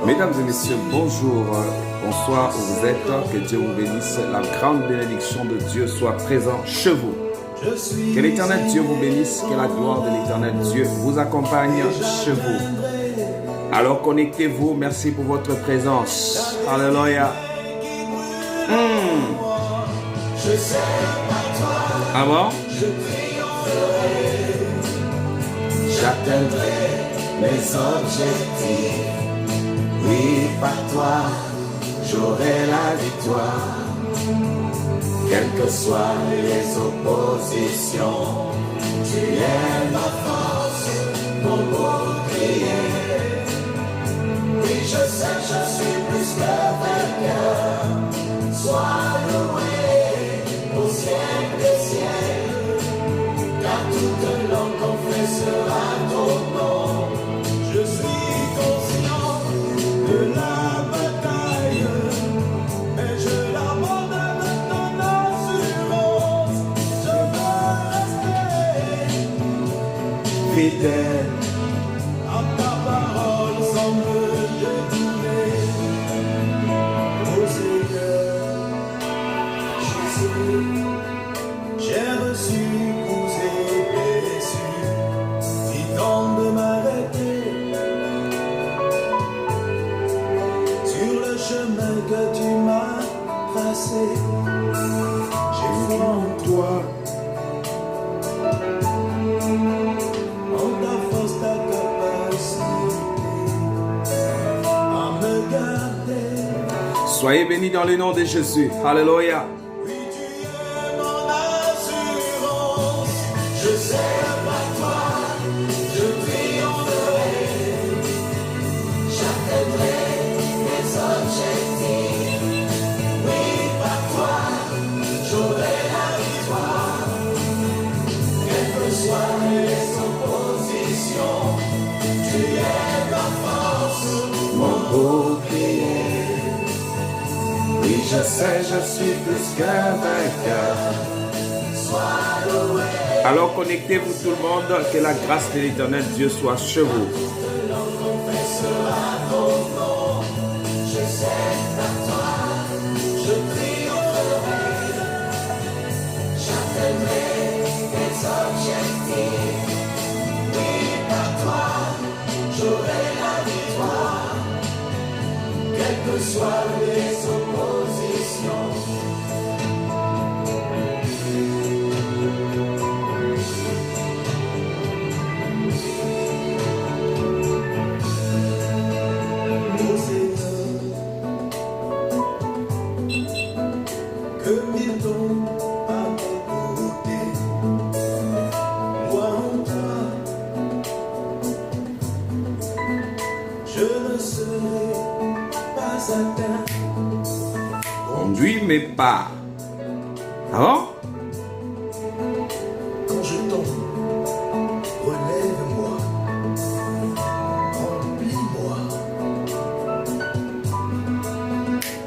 Mesdames et messieurs, bonjour, bonsoir où vous êtes, que Dieu vous bénisse, la grande bénédiction de Dieu soit présente chez vous. Que l'éternel Dieu vous bénisse, que la gloire de l'éternel Dieu vous accompagne chez vous. Alors connectez-vous, merci pour votre présence. Alléluia. Ah bon? J'atteindrai mes objectifs. Oui, par toi, j'aurai la victoire. Quelles que soient les oppositions, tu es ma force, mon bouclier. Oui, je sais, je suis plus que vainqueur. Sois loué au siècle des siècles, car toute langue confessera ton nom. Je suis conscient de la bataille, mais je l'abandonne dans l'assurance. Je veux rester fidèle à ta parole sans me détourner. Ô Seigneur Jésus, j'ai reçu coups et blessures qui tentent de m'arrêter sur le chemin que tu m'as tracé. J'ai foi en toi, en ta force, ta capacité à me garder. Soyez bénis dans le nom de Jésus. Alléluia. Oui, tu es mon assurance. Je sais par toi, je triompherai. J'atteindrai mes objectifs. Oui, par toi, j'aurai la victoire. Quelles que soient les oppositions, tu es ma force, mon bouclier. Oui, je sais, je suis plus que vainqueur. Sois loué. Alors connectez-vous tout le monde, que la grâce de l'éternel Dieu soit chez vous. Toute langue confessera ton nom. Je sais par toi, je triompherai. J'atteindrai mes objectifs. Oui, par toi, j'aurai la victoire. Quelles que soient les oppositions. Ô Seigneur, que mille tombent à mes côtés, moi en toi, je ne serai pas atteint. Conduis mes pas. Ah bon? Quand je tombe, relève-moi, remplis-moi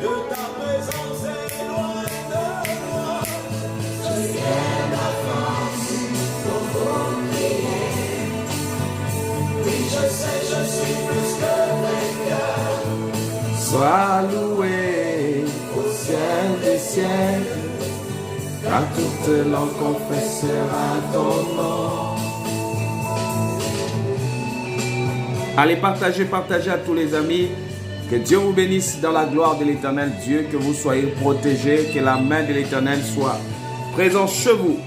de ta présence et loin de moi. Tu es ma force, mon bouclier. Oui, je sais, je suis plus que vainqueur. Sois loué Au ciel des siècles, car toute langue confessera ton nom. Allez, partagez à tous les amis. Que Dieu vous bénisse dans la gloire de l'éternel Dieu, que vous soyez protégés, que la main de l'éternel soit présente chez vous.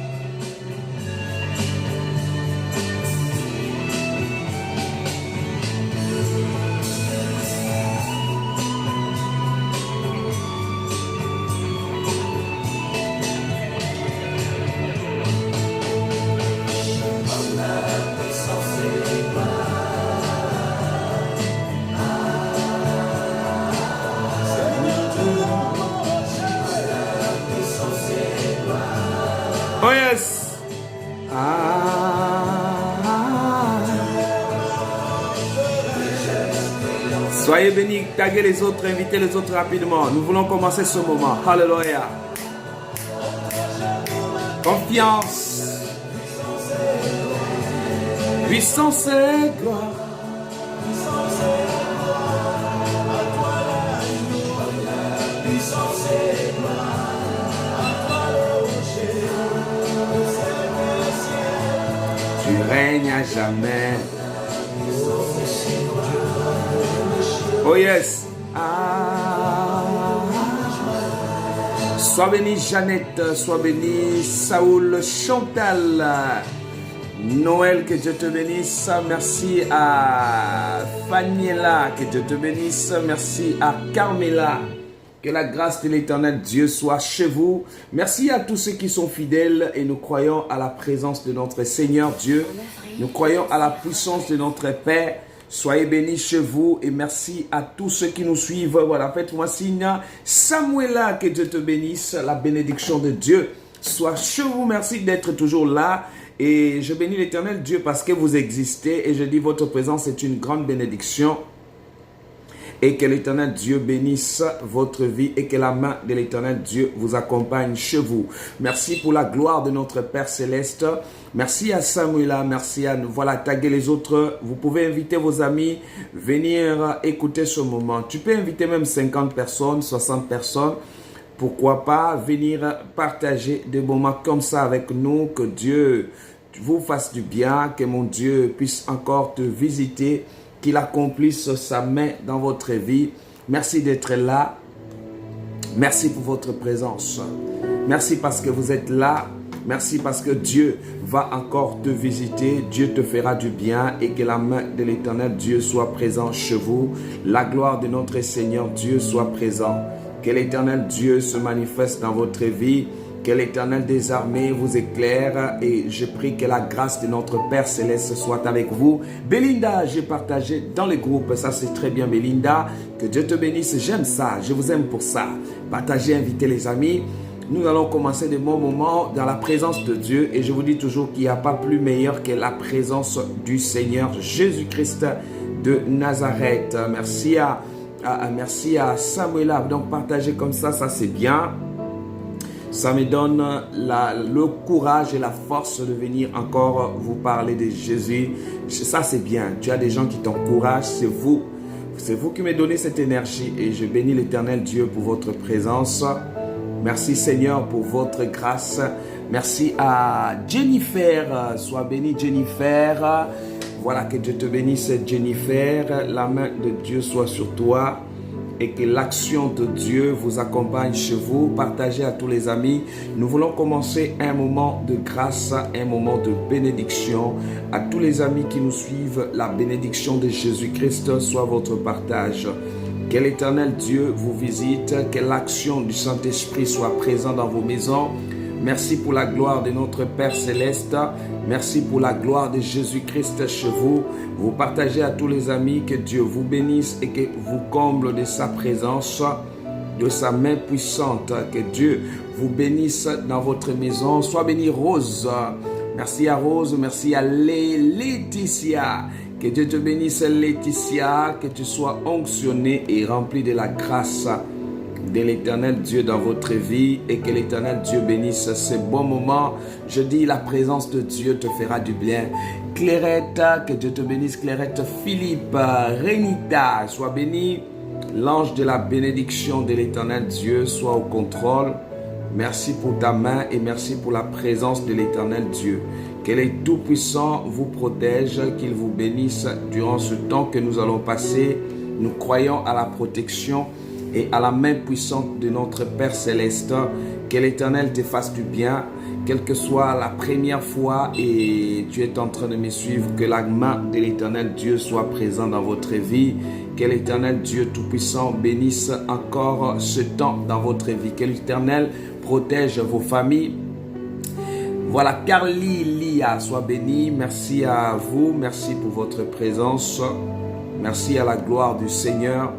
Oh yes! Soyez bénis, taguez les autres, invitez les autres rapidement. Nous voulons commencer ce moment. Alléluia. Confiance. Puissance et gloire. règne à jamais. Oh yes. Sois béni Jeannette, sois béni Saoul, Chantal, Noël, que Dieu te bénisse. Merci à Faniela, que Dieu te bénisse. Merci à Carmela. Que la grâce de l'Éternel Dieu soit chez vous. Merci à tous ceux qui sont fidèles et nous croyons à la présence de notre Seigneur Dieu. Nous croyons à la puissance de notre Père. Soyez bénis chez vous et merci à tous ceux qui nous suivent. Voilà, faites-moi signe. Samuela, que Dieu te bénisse. La bénédiction de Dieu soit chez vous. Merci d'être toujours là. Et je bénis l'Éternel Dieu parce que vous existez. Et je dis votre présence est une grande bénédiction. Et que l'Éternel Dieu bénisse votre vie et que la main de l'Éternel Dieu vous accompagne chez vous. Merci pour la gloire de notre Père Céleste. Merci à Samuela, merci à nous. Voilà, taguer les autres. Vous pouvez inviter vos amis, venir écouter ce moment. Tu peux inviter même 50 personnes, 60 personnes. Pourquoi pas venir partager des moments comme ça avec nous. Que Dieu vous fasse du bien, que mon Dieu puisse encore te visiter, qu'il accomplisse sa main dans votre vie. Merci d'être là. Merci pour votre présence. Merci parce que vous êtes là. Merci parce que Dieu va encore te visiter. Dieu te fera du bien et que la main de l'Éternel Dieu soit présente chez vous. La gloire de notre Seigneur Dieu soit présente. Que l'Éternel Dieu se manifeste dans votre vie. Que l'Éternel des armées vous éclaire et je prie que la grâce de notre Père Céleste soit avec vous. Belinda, j'ai partagé dans les groupes, ça c'est très bien Belinda. Que Dieu te bénisse, j'aime ça, je vous aime pour ça. Partagez, invitez les amis. Nous allons commencer de bons moments dans la présence de Dieu et je vous dis toujours qu'il n'y a pas plus meilleur que la présence du Seigneur Jésus-Christ de Nazareth. Merci à Samuela, donc partagez comme ça c'est bien. Ça me donne le courage et la force de venir encore vous parler de Jésus. Ça, c'est bien. Tu as des gens qui t'encouragent. C'est vous. C'est vous qui me donnez cette énergie. Et je bénis l'Éternel Dieu pour votre présence. Merci Seigneur pour votre grâce. Merci à Jennifer. Sois bénie Jennifer. Voilà, que Dieu te bénisse Jennifer. La main de Dieu soit sur toi. Et que l'action de Dieu vous accompagne chez vous. Partagez à tous les amis. Nous voulons commencer un moment de grâce, un moment de bénédiction. À tous les amis qui nous suivent, la bénédiction de Jésus-Christ soit votre partage. Que l'Éternel Dieu vous visite, que l'action du Saint-Esprit soit présente dans vos maisons. Merci pour la gloire de notre Père Céleste. Merci pour la gloire de Jésus-Christ chez vous. Vous partagez à tous les amis, que Dieu vous bénisse et que vous comble de sa présence, de sa main puissante. Que Dieu vous bénisse dans votre maison. Sois bénie Rose. Merci à Rose, merci à Laetitia. Que Dieu te bénisse Laetitia, que tu sois onctionnée et remplie de la grâce de l'Éternel Dieu dans votre vie et que l'Éternel Dieu bénisse ces bons moments. Je dis, la présence de Dieu te fera du bien. Clairette, que Dieu te bénisse. Clairette, Philippe, Renita, sois béni. L'ange de la bénédiction de l'Éternel Dieu soit au contrôle. Merci pour ta main et merci pour la présence de l'Éternel Dieu. Que les Tout-Puissants vous protège, qu'il vous bénisse durant ce temps que nous allons passer. Nous croyons à la protection et à la main puissante de notre Père Céleste. Que l'Éternel te fasse du bien, quelle que soit la première fois et tu es en train de me suivre, que la main de l'Éternel Dieu soit présente dans votre vie. Que l'Éternel Dieu Tout-Puissant bénisse encore ce temps dans votre vie. Que l'Éternel protège vos familles. Voilà, Carly Lia, sois bénie. Merci à vous, merci pour votre présence. Merci à la gloire du Seigneur.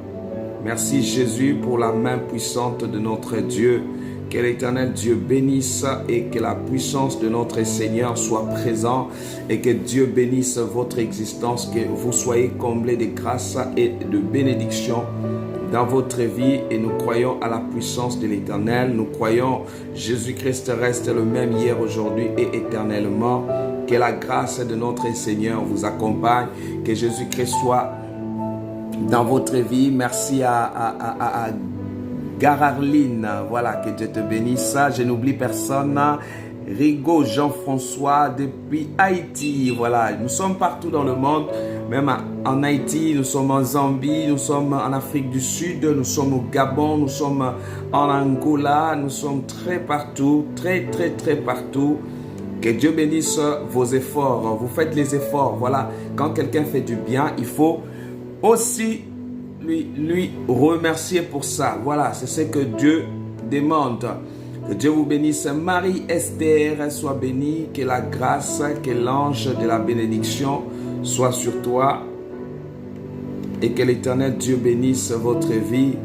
Merci Jésus pour la main puissante de notre Dieu. Que l'Éternel Dieu bénisse et que la puissance de notre Seigneur soit présente et que Dieu bénisse votre existence, que vous soyez comblés de grâce et de bénédiction dans votre vie. Et nous croyons à la puissance de l'Éternel. Nous croyons Jésus-Christ reste le même hier, aujourd'hui et éternellement. Que la grâce de notre Seigneur vous accompagne. Que Jésus-Christ soit dans votre vie. Merci à Gararline, voilà, que Dieu te bénisse. Je n'oublie personne. Rigaud Jean-François depuis Haïti. Voilà, nous sommes partout dans le monde, même en Haïti, nous sommes en Zambie, nous sommes en Afrique du Sud, nous sommes au Gabon, nous sommes en Angola, nous sommes très partout, très partout. Que Dieu bénisse vos efforts. Vous faites les efforts. Voilà, quand quelqu'un fait du bien, il faut aussi lui remercier pour ça. Voilà, c'est ce que Dieu demande. Que Dieu vous bénisse. Marie-Esther, sois bénie. Que la grâce, que l'ange de la bénédiction soit sur toi. Et que l'Éternel Dieu bénisse votre vie.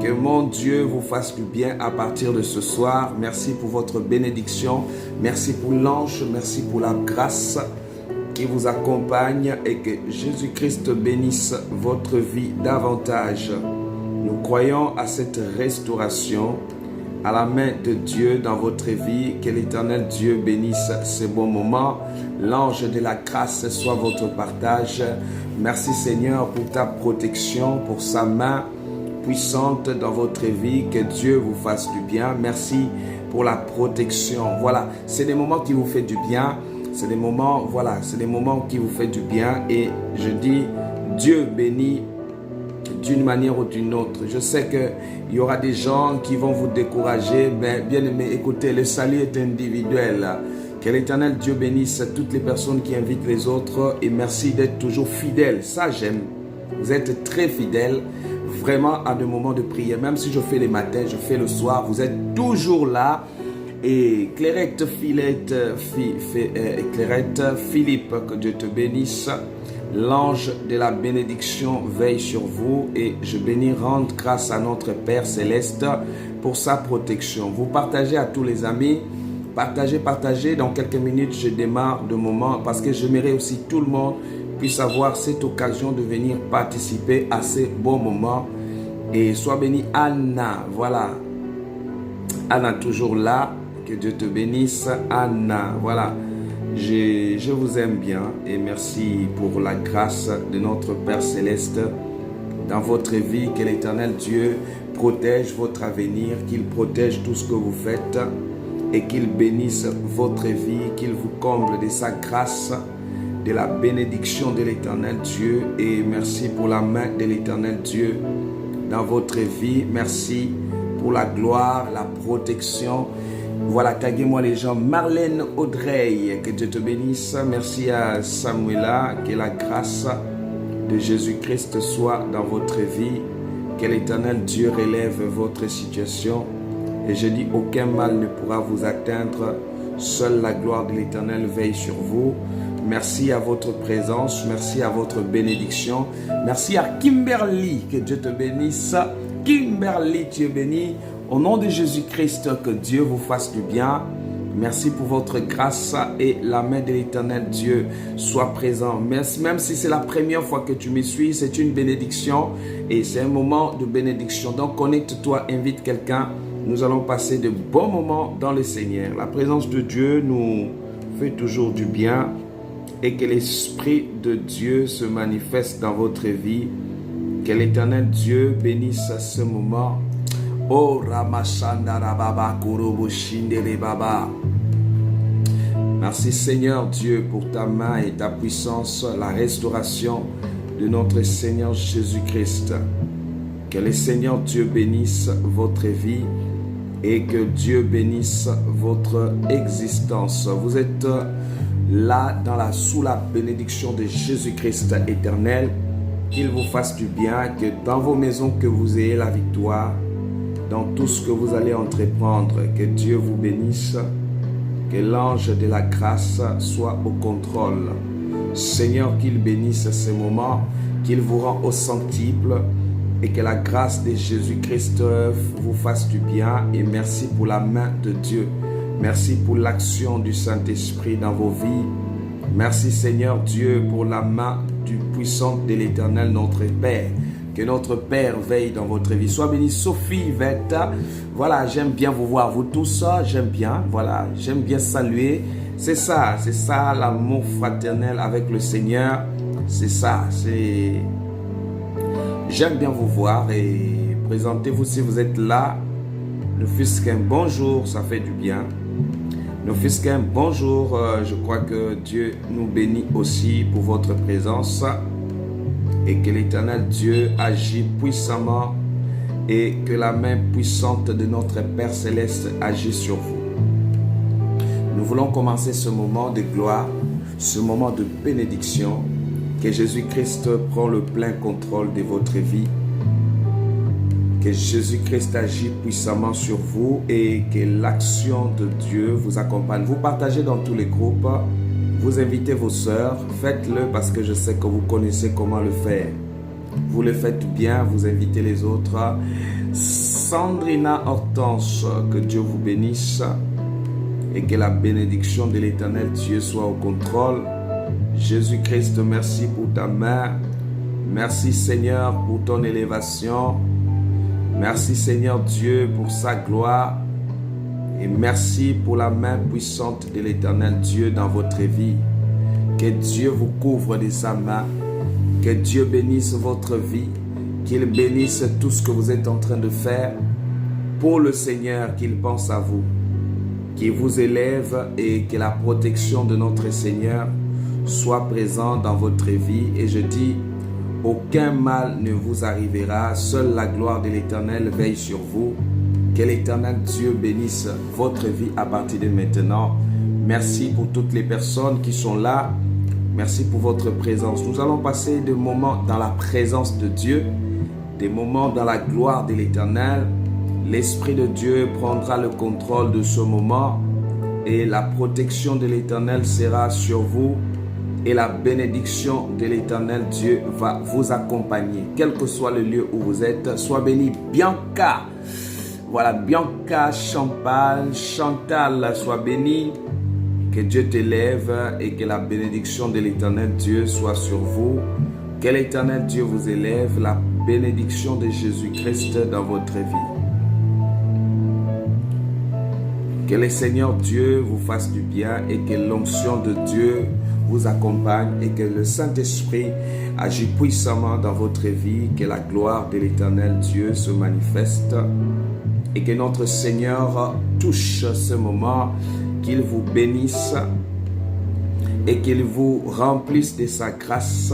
Que mon Dieu vous fasse du bien à partir de ce soir. Merci pour votre bénédiction. Merci pour l'ange. Merci pour la grâce qui vous accompagne. Et que Jésus-Christ bénisse votre vie davantage. Nous croyons à cette restauration, à la main de Dieu dans votre vie. Que l'Éternel Dieu bénisse ces bons moments. L'ange de la grâce soit votre partage. Merci Seigneur pour ta protection, pour sa main puissante dans votre vie. Que Dieu vous fasse du bien. Merci pour la protection. Voilà, c'est des moments qui vous font du bien. C'est des moments, voilà, c'est des moments qui vous font du bien. Et je dis, Dieu bénit d'une manière ou d'une autre. Je sais qu'il y aura des gens qui vont vous décourager. Mais bien aimé, écoutez, le salut est individuel. Que l'Éternel Dieu bénisse toutes les personnes qui invitent les autres. Et merci d'être toujours fidèles. Ça, j'aime. Vous êtes très fidèles. Vraiment à des moments de prière. Même si je fais les matins, je fais le soir. Vous êtes toujours là. Et Clairette, Philippe, que Dieu te bénisse. L'ange de la bénédiction veille sur vous. Et je bénis, rendre grâce à notre Père Céleste pour sa protection. Vous partagez à tous les amis. Partagez. Dans quelques minutes, je démarre de moment parce que j'aimerais aussi tout le monde puisse avoir cette occasion de venir participer à ces bons moments. Et sois bénie Anna. Voilà. Anna toujours là. Que Dieu te bénisse Anna. Voilà. Je vous aime bien et merci pour la grâce de notre Père Céleste dans votre vie. Que l'Éternel Dieu protège votre avenir, qu'il protège tout ce que vous faites et qu'il bénisse votre vie, qu'il vous comble de sa grâce, de la bénédiction de l'Éternel Dieu. Et merci pour la main de l'Éternel Dieu dans votre vie. Merci pour la gloire, la protection. Voilà, taguez-moi les gens. Marlène Audrey, que Dieu te bénisse. Merci à Samuela, que la grâce de Jésus-Christ soit dans votre vie. Que l'Éternel Dieu relève votre situation. Et je dis, aucun mal ne pourra vous atteindre. Seule la gloire de l'Éternel veille sur vous. Merci à votre présence. Merci à votre bénédiction. Merci à Kimberly. Que Dieu te bénisse. Kimberly, tu es bénie. Au nom de Jésus-Christ, que Dieu vous fasse du bien. Merci pour votre grâce et la main de l'Éternel Dieu soit présent. Merci, même si c'est la première fois que tu me suis, c'est une bénédiction et c'est un moment de bénédiction. Donc connecte-toi, invite quelqu'un. Nous allons passer de bons moments dans le Seigneur. La présence de Dieu nous fait toujours du bien et que l'Esprit de Dieu se manifeste dans votre vie. Que l'Éternel Dieu bénisse ce moment. Oh Ramashandara Baba Kurubu Shindere Baba. Merci Seigneur Dieu pour ta main et ta puissance, la restauration de notre Seigneur Jésus-Christ. Que le Seigneur Dieu bénisse votre vie et que Dieu bénisse votre existence. Vous êtes là sous la bénédiction de Jésus-Christ éternel. Qu'il vous fasse du bien, que dans vos maisons que vous ayez la victoire. Dans tout ce que vous allez entreprendre, que Dieu vous bénisse, que l'ange de la grâce soit au contrôle. Seigneur, qu'il bénisse ces moments, qu'il vous rend au centuple et que la grâce de Jésus-Christ vous fasse du bien. Et merci pour la main de Dieu. Merci pour l'action du Saint-Esprit dans vos vies. Merci Seigneur Dieu pour la main puissante de l'Éternel notre Père. Que notre Père veille dans votre vie. Sois bénie Sophie Vetta. Voilà, j'aime bien vous voir, vous tous. J'aime bien, voilà, j'aime bien saluer. C'est ça l'amour fraternel avec le Seigneur. C'est ça, j'aime bien vous voir et présentez-vous si vous êtes là. Ne fût-ce qu'un bonjour, ça fait du bien. Nos fils Kim, bonjour. Je crois que Dieu nous bénit aussi pour votre présence et que l'Éternel Dieu agit puissamment et que la main puissante de notre Père Céleste agit sur vous. Nous voulons commencer ce moment de gloire, ce moment de bénédiction, que Jésus-Christ prend le plein contrôle de votre vie, que Jésus-Christ agit puissamment sur vous et que l'action de Dieu vous accompagne. Vous partagez dans tous les groupes, vous invitez vos sœurs, faites-le parce que je sais que vous connaissez comment le faire. Vous le faites bien, vous invitez les autres. Sandrina Hortense, que Dieu vous bénisse et que la bénédiction de l'Éternel Dieu soit au contrôle. Jésus-Christ, merci pour ta main. Merci Seigneur pour ton élévation. Merci Seigneur Dieu pour sa gloire. Et merci pour la main puissante de l'Éternel Dieu dans votre vie. Que Dieu vous couvre de sa main. Que Dieu bénisse votre vie. Qu'il bénisse tout ce que vous êtes en train de faire pour le Seigneur, qu'il pense à vous. Qu'il vous élève et que la protection de notre Seigneur soit présente dans votre vie. Et je dis, aucun mal ne vous arrivera. Seule la gloire de l'Éternel veille sur vous. Que l'Éternel Dieu bénisse votre vie à partir de maintenant. Merci pour toutes les personnes qui sont là. Merci pour votre présence. Nous allons passer des moments dans la présence de Dieu, des moments dans la gloire de l'Éternel. L'Esprit de Dieu prendra le contrôle de ce moment et la protection de l'Éternel sera sur vous et la bénédiction de l'Éternel Dieu va vous accompagner. Quel que soit le lieu où vous êtes, sois béni. Bianca, voilà, Bianca, Chantal, sois béni. Que Dieu t'élève et que la bénédiction de l'Éternel Dieu soit sur vous. Que l'Éternel Dieu vous élève, la bénédiction de Jésus-Christ dans votre vie. Que le Seigneur Dieu vous fasse du bien et que l'onction de Dieu vous accompagne et que le Saint-Esprit agit puissamment dans votre vie. Que la gloire de l'Éternel Dieu se manifeste et que notre Seigneur touche ce moment, qu'il vous bénisse et qu'il vous remplisse de sa grâce.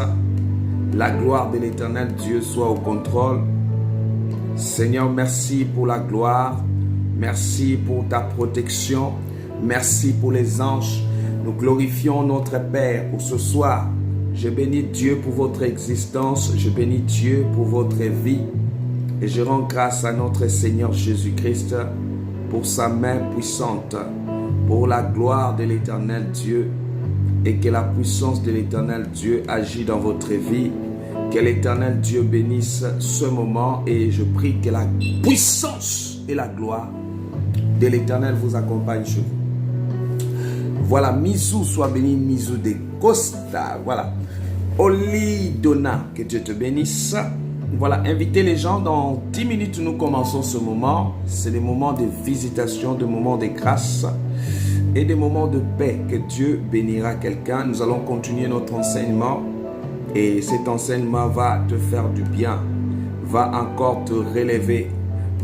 La gloire de l'Éternel Dieu soit au contrôle. Seigneur, merci pour la gloire. Merci pour ta protection. Merci pour les anges. Nous glorifions notre Père pour ce soir. Je bénis Dieu pour votre existence. Je bénis Dieu pour votre vie. Et je rends grâce à notre Seigneur Jésus-Christ pour sa main puissante, pour la gloire de l'Éternel Dieu. Et que la puissance de l'Éternel Dieu agit dans votre vie. Que l'Éternel Dieu bénisse ce moment. Et je prie que la puissance et la gloire de l'Éternel vous accompagne chez vous. Voilà, Misou, sois béni, Misou de Costa. Voilà, Oli Donna, que Dieu te bénisse. Voilà, invitez les gens. Dans 10 minutes, nous commençons ce moment. C'est des moments de visitation, des moments de grâce et des moments de paix. Que Dieu bénira quelqu'un. Nous allons continuer notre enseignement. Et cet enseignement va te faire du bien. Va encore te relever.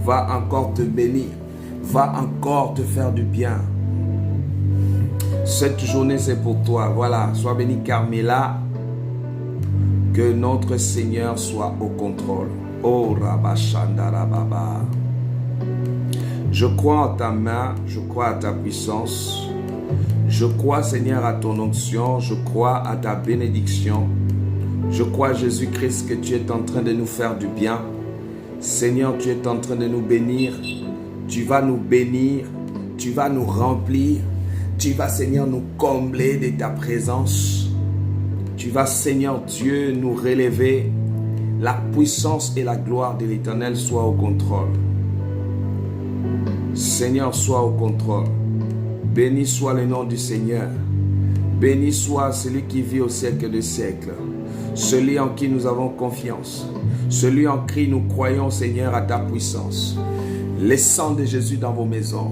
Va encore te bénir. Va encore te faire du bien. Cette journée, c'est pour toi. Voilà, sois béni Carmela. Que notre Seigneur soit au contrôle. Oh, Rabashandarababa. Je crois en ta main, je crois à ta puissance. Je crois, Seigneur, à ton onction. Je crois à ta bénédiction. Je crois, Jésus-Christ, que tu es en train de nous faire du bien. Seigneur, tu es en train de nous bénir. Tu vas nous bénir. Tu vas nous remplir. Tu vas, Seigneur, nous combler de ta présence. Tu vas, Seigneur Dieu, nous relever. La puissance et la gloire de l'Éternel soient au contrôle. Seigneur, sois au contrôle. Béni soit le nom du Seigneur. Béni soit celui qui vit au siècle des siècles. Celui en qui nous avons confiance. Celui en qui nous croyons, Seigneur, à ta puissance. Le sang de Jésus dans vos maisons.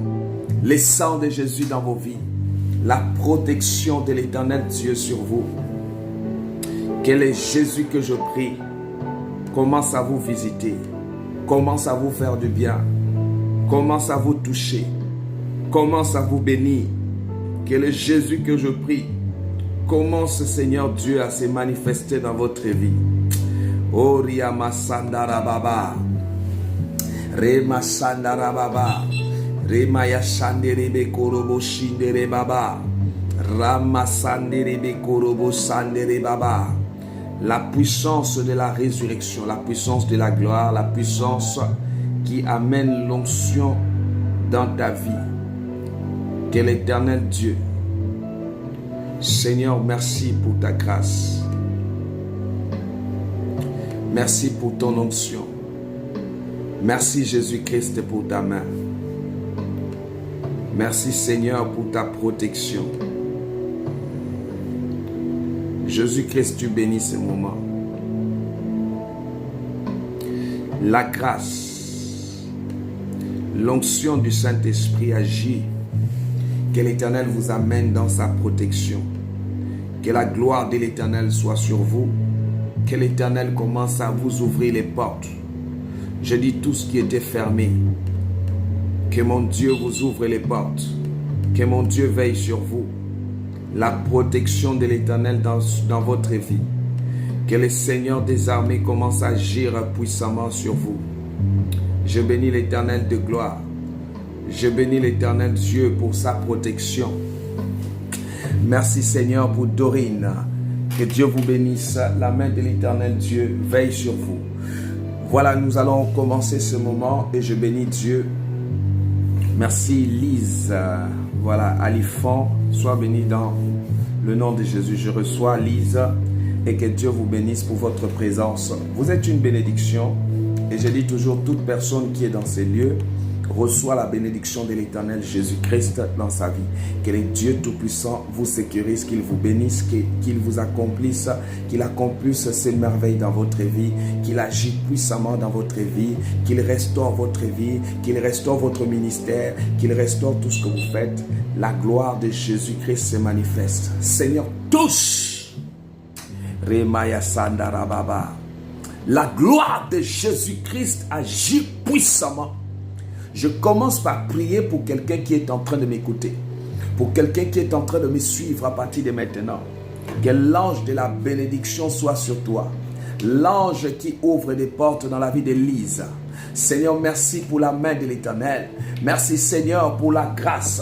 Le sang de Jésus dans vos vies. La protection de l'Éternel Dieu sur vous. Quel est Jésus que je prie? Commence à vous visiter. Commence à vous faire du bien. Commence à vous toucher. Commence à vous bénir. que le Jésus que je prie commence, Seigneur Dieu, à se manifester dans votre vie. Oh, Riyama Sandara Baba. Rema Sandara Baba. Rema Yashanderebe Korobo Shindere Baba. Rama Sanderebe Korobo Sandere Baba. La puissance de la résurrection, la puissance de la gloire, la puissance qui amène l'onction dans ta vie. Que l'Éternel Dieu, Seigneur, merci pour ta grâce. Merci pour ton onction. Merci Jésus-Christ pour ta main. Merci Seigneur pour ta protection. Jésus-Christ, tu bénis ce moment. La grâce, l'onction du Saint-Esprit agit. Que l'Éternel vous amène dans sa protection. Que la gloire de l'Éternel soit sur vous. Que l'Éternel commence à vous ouvrir les portes. Je dis tout ce qui était fermé. Que mon Dieu vous ouvre les portes. Que mon Dieu veille sur vous. La protection de l'Éternel dans votre vie. Que le Seigneur des armées commence à agir puissamment sur vous. Je bénis l'Éternel de gloire. Je bénis l'Éternel Dieu pour sa protection. Merci Seigneur pour Dorine. Que Dieu vous bénisse. La main de l'Éternel Dieu veille sur vous. Voilà, nous allons commencer ce moment et je bénis Dieu. Merci Lise. Voilà, Alifon, sois béni dans le nom de Jésus. Je reçois Lise et que Dieu vous bénisse pour votre présence. Vous êtes une bénédiction et je dis toujours, toute personne qui est dans ces lieux reçoit la bénédiction de l'Éternel Jésus-Christ dans sa vie. Que le Dieu Tout-Puissant vous sécurise, qu'il vous bénisse, qu'il vous accomplisse, qu'il accomplisse ses merveilles dans votre vie, qu'il agit puissamment dans votre vie, qu'il restaure votre vie, qu'il restaure votre ministère, qu'il restaure tout ce que vous faites. La gloire de Jésus-Christ se manifeste. Seigneur, touche. Remaya Sandara Baba. La gloire de Jésus-Christ agit puissamment. Je commence par prier pour quelqu'un qui est en train de m'écouter, pour quelqu'un qui est en train de me suivre à partir de maintenant. Que l'ange de la bénédiction soit sur toi. L'ange qui ouvre des portes dans la vie d'Élise. Seigneur, merci pour la main de l'Éternel. Merci Seigneur pour la grâce.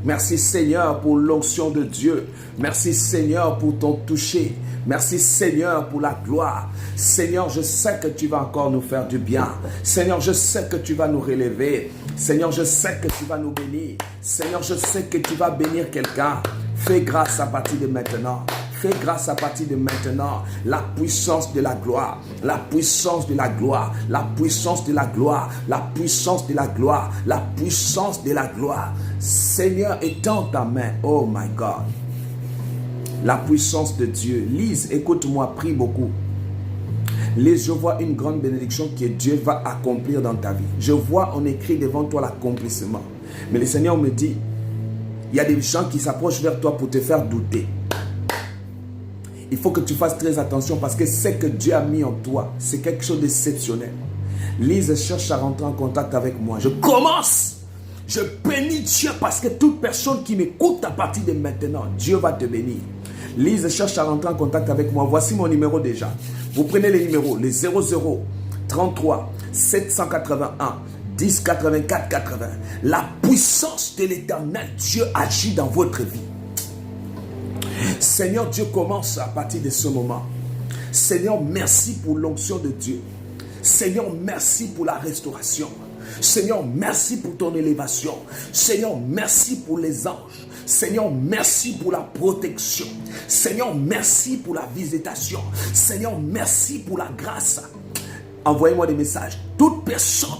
Merci Seigneur pour l'onction de Dieu. Merci Seigneur pour ton toucher. Merci Seigneur pour la gloire. Seigneur, je sais que tu vas encore nous faire du bien. Seigneur, je sais que tu vas nous relever. Seigneur, je sais que tu vas nous bénir. Seigneur, je sais que tu vas bénir quelqu'un. Fais grâce à partir de maintenant. Fais grâce à partir de maintenant. La puissance de la gloire. La puissance de la gloire. La puissance de la gloire. La puissance de la gloire. La puissance de la gloire. Seigneur, étends ta main. Oh my God. La puissance de Dieu. Lise, écoute-moi, prie beaucoup. Lise, je vois une grande bénédiction que Dieu va accomplir dans ta vie. Je vois, on écrit devant toi l'accomplissement. Mais le Seigneur me dit, il y a des gens qui s'approchent vers toi pour te faire douter. Il faut que tu fasses très attention parce que ce que Dieu a mis en toi, c'est quelque chose d'exceptionnel. Lise cherche à rentrer en contact avec moi. Je commence. Je bénis Dieu parce que toute personne qui m'écoute à partir de maintenant, Dieu va te bénir. Lise cherche à rentrer en contact avec moi. Voici mon numéro déjà. Vous prenez les numéros, les 00 33 781 10 84 80. La puissance de l'Éternel Dieu agit dans votre vie. Seigneur Dieu, commence à partir de ce moment. Seigneur, merci pour l'onction de Dieu. Seigneur, merci pour la restauration. Seigneur, merci pour ton élévation. Seigneur, merci pour les anges. Seigneur, merci pour la protection. Seigneur, merci pour la visitation. Seigneur, merci pour la grâce. Envoyez-moi des messages. Toute personne.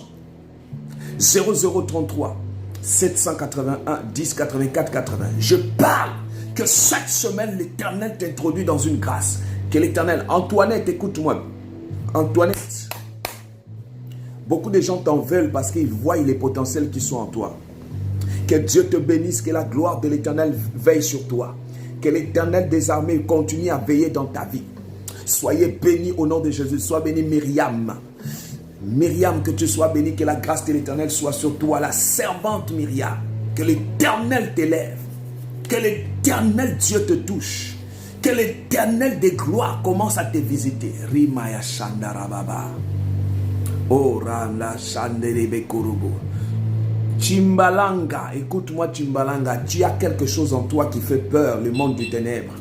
0033 781 10 84 80. Je parle que chaque semaine, l'Éternel t'introduit dans une grâce. Que l'Éternel, Antoinette, écoute-moi. Antoinette, beaucoup de gens t'en veulent parce qu'ils voient les potentiels qui sont en toi. Que Dieu te bénisse, que la gloire de l'Éternel veille sur toi. Que l'Éternel des armées continue à veiller dans ta vie. Soyez bénis au nom de Jésus. Sois béni Myriam. Myriam, que tu sois béni, que la grâce de l'Éternel soit sur toi. La servante Myriam, que l'Éternel t'élève. Que l'Éternel Dieu te touche. Que l'Éternel des gloires commence à te visiter. Rimaya Shandarababa. Oh Randa Shanderebe Kurubu. Chimbalanga, écoute-moi Chimbalanga, tu as quelque chose en toi qui fait peur, le monde du ténèbre.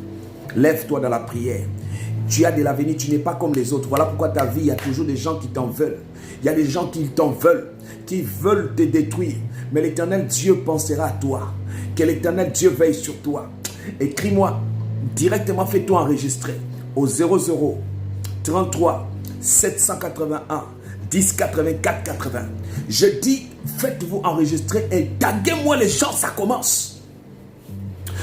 Lève-toi dans la prière. Tu as de l'avenir, tu n'es pas comme les autres. Voilà pourquoi ta vie, il y a toujours des gens qui t'en veulent. Il y a des gens qui t'en veulent, qui veulent te détruire. Mais l'Éternel Dieu pensera à toi. Que l'Éternel Dieu veille sur toi. Écris-moi directement, fais-toi enregistrer au 00 33 781 10 84 80. Je dis, faites-vous enregistrer et taguez-moi les gens, ça commence.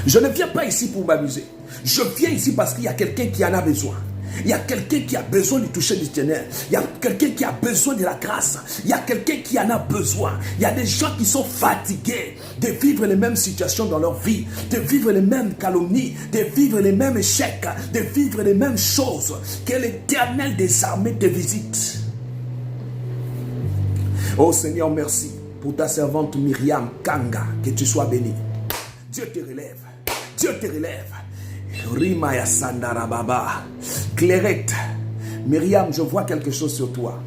Je ne viens pas ici pour m'amuser. Je viens ici parce qu'il y a quelqu'un qui en a besoin. Il y a quelqu'un qui a besoin du toucher du ténèbre. Il y a quelqu'un qui a besoin de la grâce. Il y a quelqu'un qui en a besoin. Il y a des gens qui sont fatigués de vivre les mêmes situations dans leur vie, de vivre les mêmes calomnies, de vivre les mêmes échecs, de vivre les mêmes choses. Que l'Éternel des armées te visite. Oh Seigneur, merci pour ta servante Myriam Kanga. Que tu sois béni. Dieu te relève. Dieu te relève. Rimaya Sandarababa. Clairette. Myriam, je vois quelque chose sur toi.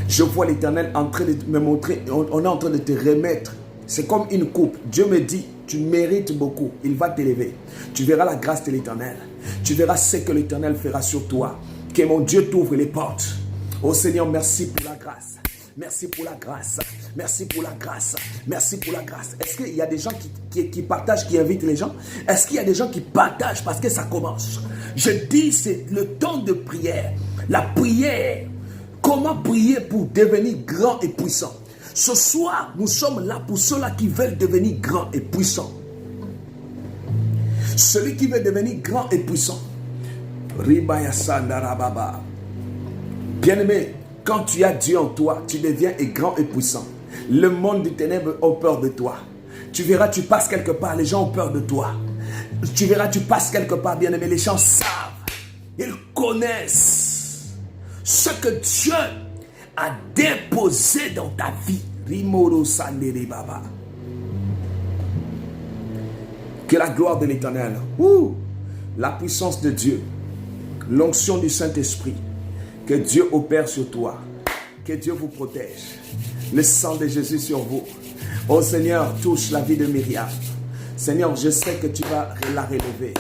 Je vois l'Éternel en train de me montrer. On est en train de te remettre. C'est comme une coupe. Dieu me dit, tu mérites beaucoup. Il va t'élever. Tu verras la grâce de l'Éternel. Tu verras ce que l'Éternel fera sur toi. Que mon Dieu t'ouvre les portes. Oh Seigneur, merci pour la grâce. Merci pour la grâce. Merci pour la grâce. Merci pour la grâce. Est-ce qu'il y a des gens qui partagent, qui invitent les gens? Est-ce qu'il y a des gens qui partagent parce que ça commence? Je dis, c'est le temps de prière. La prière. Comment prier pour devenir grand et puissant? Ce soir, nous sommes là pour ceux-là qui veulent devenir grand et puissant. Celui qui veut devenir grand et puissant. Ribaya Sandarababa. Bien-aimé, quand tu as Dieu en toi, tu deviens grand et puissant. Le monde des ténèbres a peur de toi. Tu verras, tu passes quelque part, les gens ont peur de toi. Tu verras, tu passes quelque part, bien-aimé, les gens savent. Ils connaissent ce que Dieu a déposé dans ta vie. Rimoro Sandere Baba. Que la gloire de l'Éternel, la puissance de Dieu, l'onction du Saint-Esprit, que Dieu opère sur toi. Que Dieu vous protège. Le sang de Jésus sur vous. Oh Seigneur, touche la vie de Myriam. Seigneur, je sais que tu vas la relever.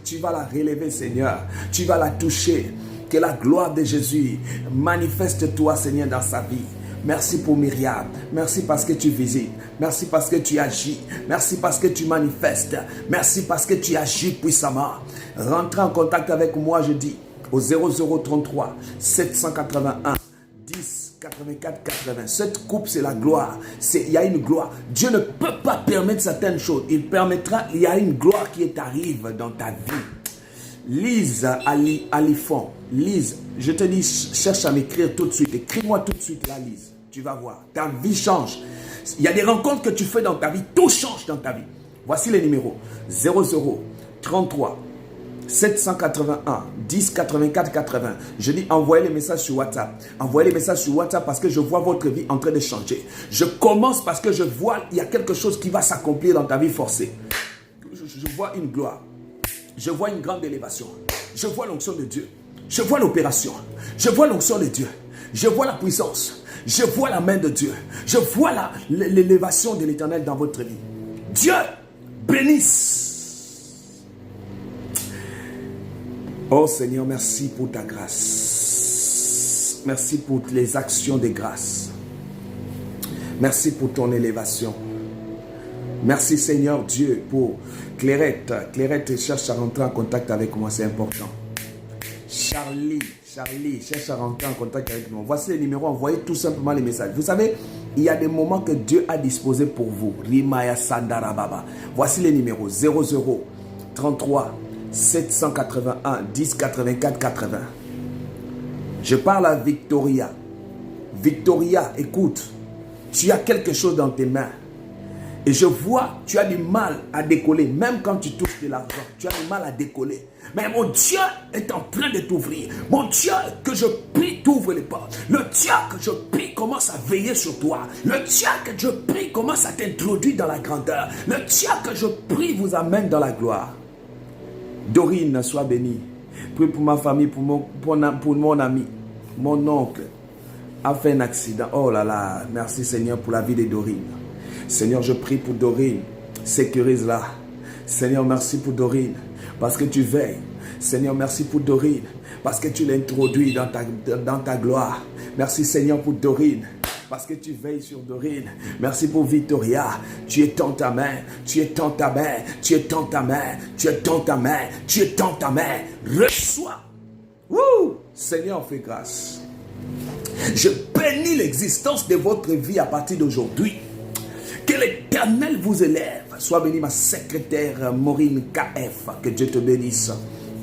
Tu vas la relever, Seigneur. Tu vas la toucher. Que la gloire de Jésus manifeste-toi, Seigneur, dans sa vie. Merci pour Myriam. Merci parce que tu visites. Merci parce que tu agis. Merci parce que tu manifestes. Merci parce que tu agis puissamment. Rentrez en contact avec moi, je dis, au 0033 781 10 84 80. Cette coupe, c'est la gloire. Il y a une gloire. Dieu ne peut pas permettre certaines choses. Il permettra, il y a une gloire qui arrive dans ta vie. Lise Alifon. Lise, je te dis, cherche à m'écrire tout de suite. Écris-moi tout de suite là, Lise. Tu vas voir. Ta vie change. Il y a des rencontres que tu fais dans ta vie. Tout change dans ta vie. Voici les numéros. 0033 781 10 84 80. Je dis envoyez les messages sur WhatsApp. Envoyez les messages sur WhatsApp parce que je vois votre vie en train de changer. Je commence parce que je vois il y a quelque chose qui va s'accomplir dans ta vie forcée. Je vois une gloire. Je vois une grande élévation. Je vois l'onction de Dieu. Je vois l'opération. Je vois l'onction de Dieu. Je vois la puissance. Je vois la main de Dieu. Je vois l'élévation de l'Éternel dans votre vie. Dieu bénisse. Oh Seigneur, merci pour ta grâce. Merci pour les actions de grâce. Merci pour ton élévation. Merci Seigneur Dieu pour Clairette. Clairette cherche à rentrer en contact avec moi, c'est important. Charlie cherche à rentrer en contact avec moi. Voici les numéros, envoyez tout simplement les messages. Vous savez, il y a des moments que Dieu a disposés pour vous. Rimaya Sandarababa. Voici les numéros 00 33 781 10 84 80. Je parle à Victoria. Victoria, écoute, tu as quelque chose dans tes mains. Et je vois, tu as du mal à décoller. Même quand tu touches de l'argent, tu as du mal à décoller. Mais mon Dieu est en train de t'ouvrir. Mon Dieu que je prie t'ouvre les portes. Le Dieu que je prie commence à veiller sur toi. Le Dieu que je prie commence à t'introduire dans la grandeur. Le Dieu que je prie vous amène dans la gloire. Dorine, sois bénie. Prie pour ma famille, pour mon ami. Mon oncle a fait un accident. Oh là là, merci Seigneur pour la vie de Dorine. Seigneur, je prie pour Dorine. Sécurise-la. Seigneur, merci pour Dorine. Parce que tu veilles. Seigneur, merci pour Dorine. Parce que tu l'introduis dans ta gloire. Merci Seigneur pour Dorine. Parce que tu veilles sur Dorine. Merci pour Victoria. Tu étends ta main. Tu étends ta main. Tu étends ta main. Tu étends ta main. Tu étends ta main. Reçois. Wouh! Seigneur, fais grâce. Je bénis l'existence de votre vie à partir d'aujourd'hui. Que l'Éternel vous élève. Sois béni ma secrétaire Maureen KF. Que Dieu te bénisse.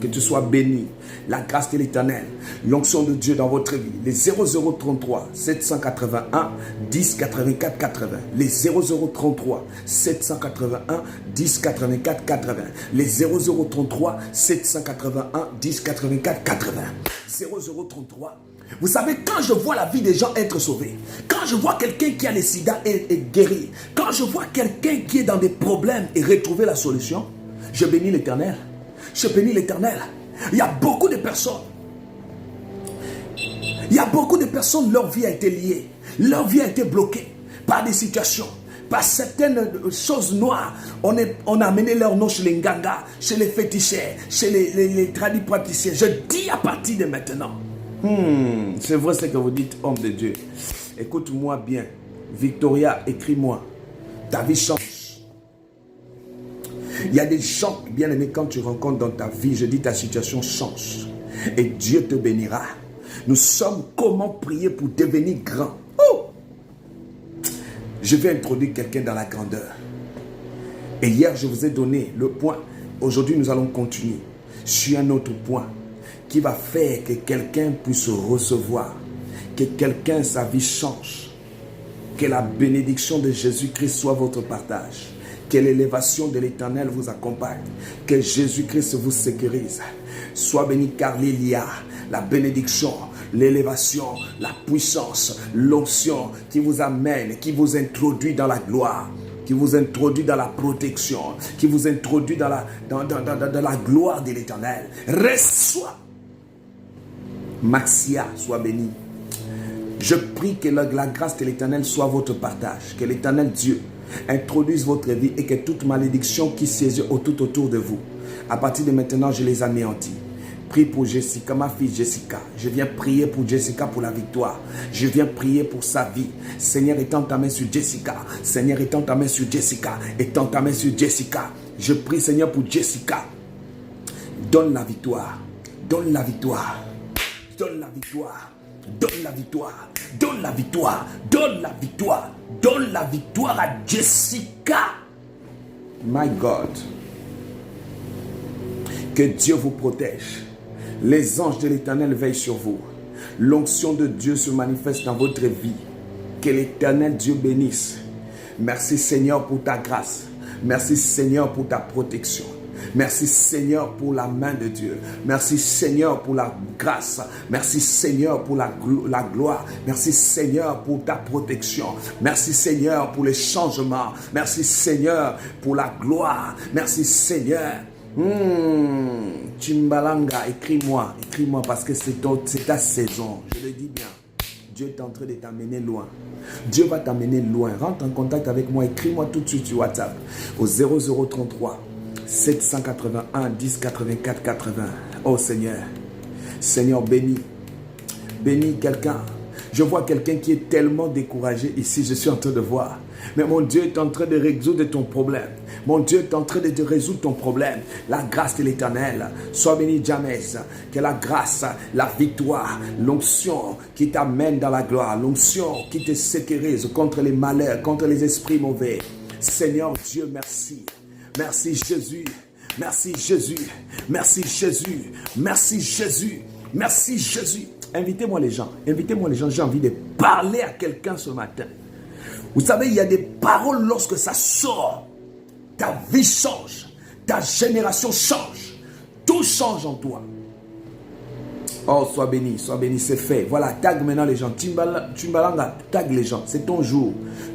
Que tu sois béni. La grâce de l'Éternel. L'onction de Dieu dans votre vie. Les 0033 781 10 84 80. Les 0033 781 10 84 80. Les 0033 781 10 84 80. 0033. Vous savez, quand je vois la vie des gens être sauvés, quand je vois quelqu'un qui a le sida et guéri, quand je vois quelqu'un qui est dans des problèmes et retrouver la solution, je bénis l'Éternel. Je bénis l'Éternel. Il y a beaucoup de personnes. Leur vie a été liée. Leur vie a été bloquée par des situations, par certaines choses noires. On a amené leur nom chez les Nganga, chez les féticheurs, chez les tradipraticiens. Je dis à partir de maintenant. C'est vrai ce que vous dites, homme de Dieu. Écoute-moi bien. Victoria, écris-moi. Ta vie change. Il y a des gens, bien aimés, quand tu rencontres dans ta vie, je dis ta situation change. Et Dieu te bénira. Nous sommes comment prier pour devenir grand. Oh! Je vais introduire quelqu'un dans la grandeur. Et hier, je vous ai donné le point. Aujourd'hui, nous allons continuer sur un autre point qui va faire que quelqu'un puisse recevoir, que quelqu'un, sa vie change, que la bénédiction de Jésus-Christ soit votre partage, que l'élévation de l'Éternel vous accompagne, que Jésus-Christ vous sécurise. Sois béni car il y a la bénédiction, l'élévation, la puissance, l'onction qui vous amène, qui vous introduit dans la gloire, qui vous introduit dans la protection, qui vous introduit dans la gloire de l'Éternel. Reçois. Maxia, sois béni. Je prie que la grâce de l'Éternel soit votre partage, que l'Éternel Dieu introduise votre vie et que toute malédiction qui siège tout autour de vous, à partir de maintenant, je les anéantis. Prie pour Jessica, ma fille Jessica. Je viens prier pour Jessica pour la victoire. Je viens prier pour sa vie. Seigneur, étends ta main sur Jessica. Seigneur, étends ta main sur Jessica. Étends ta main sur Jessica. Je prie, Seigneur, pour Jessica. Donne la victoire. Donne la victoire. Donne la victoire. Donne la victoire. Donne la victoire. Donne la victoire. Donne la victoire à Jessica. My God. Que Dieu vous protège. Les anges de l'Éternel veillent sur vous. L'onction de Dieu se manifeste dans votre vie. Que l'Éternel Dieu bénisse. Merci Seigneur pour ta grâce. Merci Seigneur pour ta protection. Merci Seigneur pour la main de Dieu. Merci Seigneur pour la grâce. Merci Seigneur pour la gloire. Merci Seigneur pour ta protection. Merci Seigneur pour les changements. Merci Seigneur pour la gloire. Merci Seigneur. Chimbalanga, écris-moi parce que c'est ta saison. Je le dis bien. Dieu est en train de t'amener loin. Dieu va t'amener loin. Rentre en contact avec moi. Écris-moi tout de suite sur WhatsApp au 0033 781 10 84 80. Oh Seigneur. Seigneur, bénis. Bénis quelqu'un. Je vois quelqu'un qui est tellement découragé ici. Je suis en train de voir. Mais mon Dieu est en train de résoudre ton problème. Mon Dieu est en train de résoudre ton problème. La grâce de l'Éternel. Sois béni jamais. Que la grâce, la victoire, l'onction qui t'amène dans la gloire, l'onction qui te sécurise contre les malheurs, contre les esprits mauvais. Seigneur Dieu, merci. Merci Jésus. Merci Jésus. Merci Jésus. Merci Jésus. Merci Jésus. Invitez-moi les gens. Invitez-moi les gens. J'ai envie de parler à quelqu'un ce matin. Vous savez, il y a des paroles lorsque ça sort. Ta vie change. Ta génération change. Tout change en toi. Oh, sois béni, c'est fait. Voilà, tag maintenant les gens. Timbalanga, tag les gens. C'est ton jour.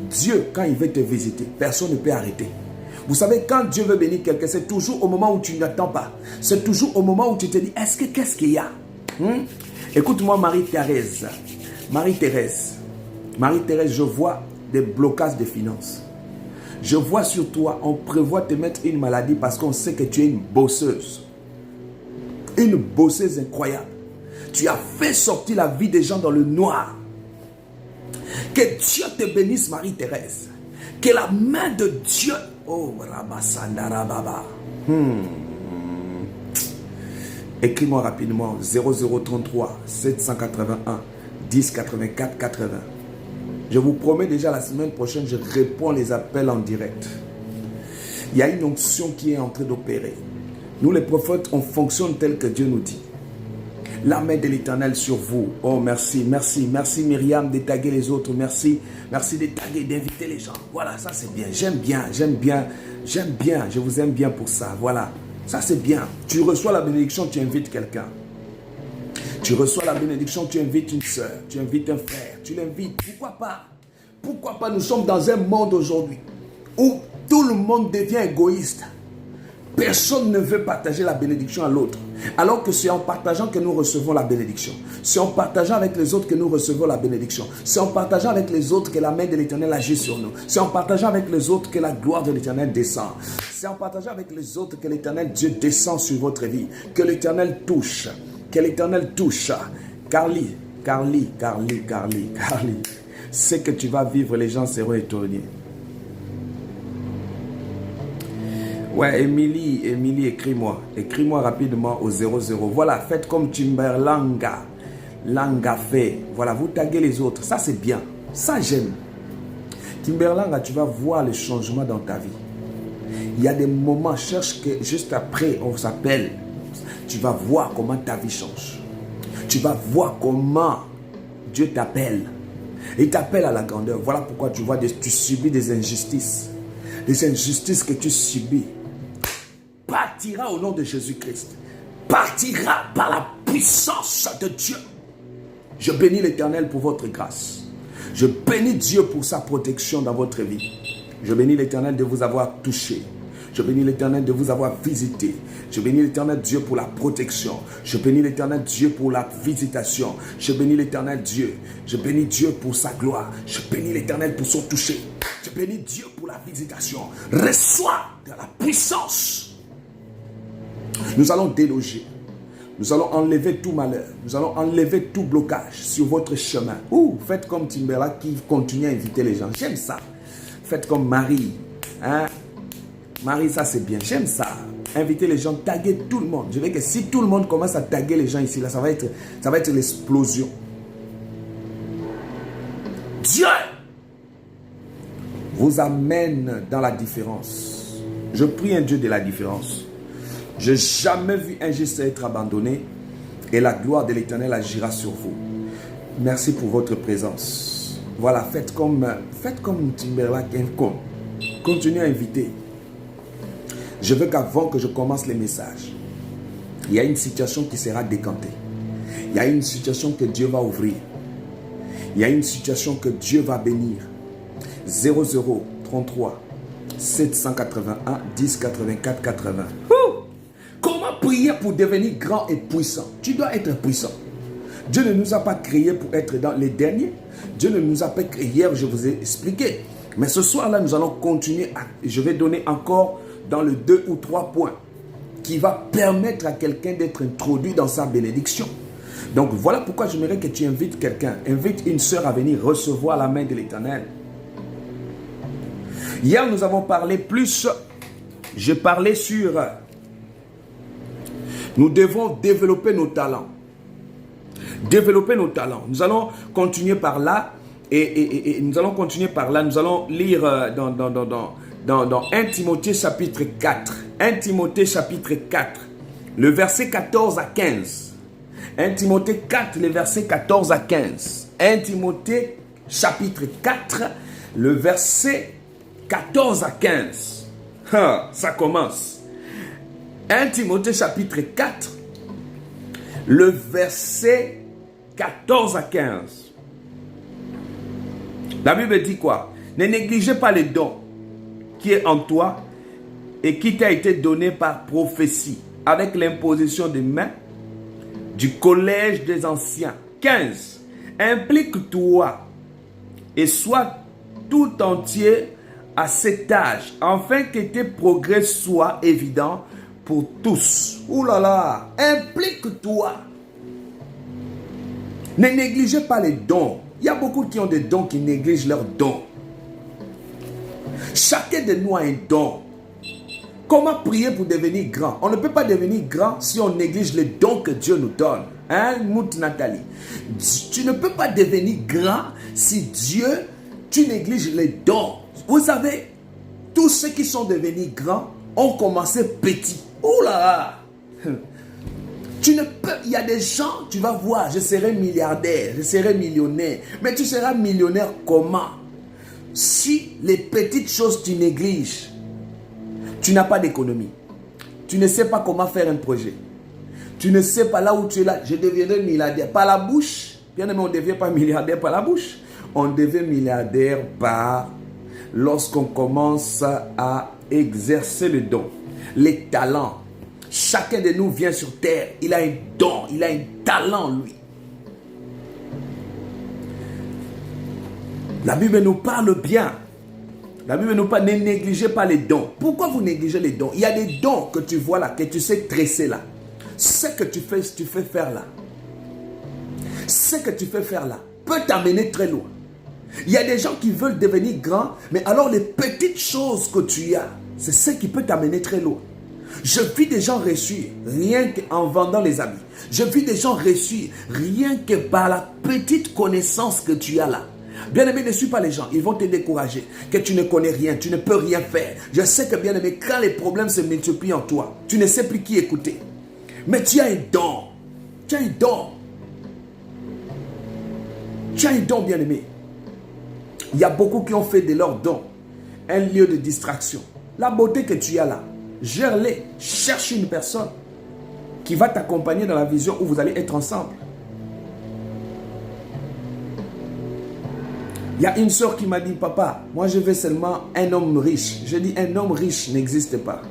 Dieu, quand il veut te visiter, personne ne peut arrêter. Vous savez, quand Dieu veut bénir quelqu'un, c'est toujours au moment où tu n'attends pas. C'est toujours au moment où tu te dis, qu'est-ce qu'il y a? Écoute-moi, Marie-Thérèse, je vois des blocages de finances. Je vois sur toi, on prévoit te mettre une maladie parce qu'on sait que tu es une bosseuse. Une bosseuse incroyable. Tu as fait sortir la vie des gens dans le noir. Que Dieu te bénisse, Marie-Thérèse. Que la main de Dieu... Oh, Ramasandara Baba. Écris-moi rapidement 0033 781 10 84 80. Je vous promets déjà la semaine prochaine, je réponds les appels en direct. Il y a une onction qui est en train d'opérer. Nous les prophètes, on fonctionne tel que Dieu nous dit. La main de l'Éternel sur vous. Oh, merci Myriam de taguer les autres. Merci de taguer, d'inviter les gens. Voilà, ça c'est bien. J'aime bien. Je vous aime bien pour ça. Voilà, ça c'est bien. Tu reçois la bénédiction, tu invites quelqu'un. Tu reçois la bénédiction, tu invites une soeur, tu invites un frère, tu l'invites. Pourquoi pas? Nous sommes dans un monde aujourd'hui où tout le monde devient égoïste. Personne ne veut partager la bénédiction à l'autre. Alors que c'est en partageant que nous recevons la bénédiction. C'est en partageant avec les autres que nous recevons la bénédiction. C'est en partageant avec les autres que la main de l'Éternel agit sur nous. C'est en partageant avec les autres que la gloire de l'Éternel descend. C'est en partageant avec les autres que l'Éternel Dieu descend sur votre vie. Que l'Éternel touche. Que l'Éternel touche. Carly. C'est que tu vas vivre, les gens seront étonnés. Ouais, Émilie, écris-moi. Écris-moi rapidement au 00. Voilà, faites comme Timberlanga. Langa fait. Voilà, vous taguez les autres. Ça, c'est bien. Ça, j'aime. Timberlanga, tu vas voir le changement dans ta vie. Il y a des moments, cherche que juste après, on s'appelle. Tu vas voir comment ta vie change. Tu vas voir comment Dieu t'appelle. Il t'appelle à la grandeur. Voilà pourquoi tu vois, tu subis des injustices. Les injustices que tu subis partira au nom de Jésus-Christ. Partira par la puissance de Dieu. Je bénis l'Éternel pour votre grâce. Je bénis Dieu pour sa protection dans votre vie. Je bénis l'Éternel de vous avoir touché. Je bénis l'Éternel de vous avoir visité. Je bénis l'Éternel Dieu pour la protection. Je bénis l'Éternel Dieu pour la visitation. Je bénis l'Éternel Dieu. Je bénis Dieu pour sa gloire. Je bénis l'Éternel pour son toucher. Je bénis Dieu pour la visitation. Reçois de la puissance. Nous allons déloger. Nous allons enlever tout malheur. Nous allons enlever tout blocage sur votre chemin. Faites comme Timbera qui continue à inviter les gens. J'aime ça. Faites comme Marie. Marie, ça c'est bien. J'aime ça. Invitez les gens, taguer tout le monde. Je veux que si tout le monde commence à taguer les gens ici, là, ça va être l'explosion. Dieu vous amène dans la différence. Je prie un Dieu de la différence. Je n'ai jamais vu un juste être abandonné et la gloire de l'Éternel agira sur vous. Merci pour votre présence. Voilà, faites comme Timberlake. Continuez à inviter. Je veux qu'avant que je commence les messages, il y a une situation qui sera décantée. Il y a une situation que Dieu va ouvrir. Il y a une situation que Dieu va bénir. 0033 781 10 84 80. Comment prier pour devenir grand et puissant? Tu dois être puissant. Dieu ne nous a pas créés pour être dans les derniers. Dieu ne nous a pas créés. Hier, je vous ai expliqué. Mais ce soir-là, nous allons continuer. Je vais donner encore dans le 2 ou 3 points qui va permettre à quelqu'un d'être introduit dans sa bénédiction. Donc, voilà pourquoi j'aimerais que tu invites quelqu'un. Invite une sœur à venir recevoir la main de l'Éternel. Hier, nous avons parlé plus. Je parlais sur... Nous devons développer nos talents. Développer nos talents. Nous allons continuer par là. Et nous allons continuer par là. Nous allons lire dans 1 Timothée chapitre 4. 1 Timothée chapitre 4. Le verset 14 à 15. 1 Timothée 4, le verset 14 à 15. 1 Timothée chapitre 4, Le verset 14 à 15. Ça commence. 1 Timothée chapitre 4. Le verset 14 à 15. La Bible dit quoi? Ne négligez pas le don qui est en toi et qui t'a été donné par prophétie, avec l'imposition des mains du collège des anciens. 15. Implique-toi et sois tout entier à cet âge, afin que tes progrès soient évidents pour tous. Ouh là là, implique-toi. Ne négligez pas les dons. Il y a beaucoup qui ont des dons qui négligent leurs dons. Chacun de nous a un don. Comment prier pour devenir grand? On ne peut pas devenir grand si on néglige les dons que Dieu nous donne. Hein, Mout Nathalie? Tu ne peux pas devenir grand si tu négliges les dons. Vous savez, tous ceux qui sont devenus grands ont commencé petits. Oh là là! Tu ne peux, il y a des gens, tu vas voir, je serai milliardaire, je serai millionnaire. Mais tu seras millionnaire comment? Si les petites choses tu négliges, tu n'as pas d'économie. Tu ne sais pas comment faire un projet. Tu ne sais pas là où tu es là. Je deviendrai milliardaire par la bouche. Bien aimé, on ne devient pas milliardaire par la bouche. On devient milliardaire par lorsqu'on commence à exercer le don, les talents. Chacun de nous vient sur terre. Il a un don, il a un talent, lui. La Bible nous parle bien. La Bible nous parle, ne négligez pas les dons. Pourquoi vous négligez les dons? Il y a des dons que tu vois là, que tu sais tresser là. Ce que tu fais faire là. Ce que tu fais faire là peut t'amener très loin. Il y a des gens qui veulent devenir grands, mais alors les petites choses que tu as, c'est ce qui peut t'amener très loin. Je vis des gens réussir rien qu'en vendant les habits. Je vis des gens réussir rien que par la petite connaissance que tu as là. Bien aimé, ne suis pas les gens, ils vont te décourager, que tu ne connais rien, tu ne peux rien faire. Je sais que bien aimé, quand les problèmes se multiplient en toi, tu ne sais plus qui écouter. Mais tu as un don. Tu as un don. Tu as un don, bien aimé. Il y a beaucoup qui ont fait de leur don un lieu de distraction. La beauté que tu as là, gère-les. Cherche une personne qui va t'accompagner dans la vision où vous allez être ensemble. Il y a une soeur qui m'a dit, papa, moi je veux seulement un homme riche. Je dis, un homme riche n'existe pas.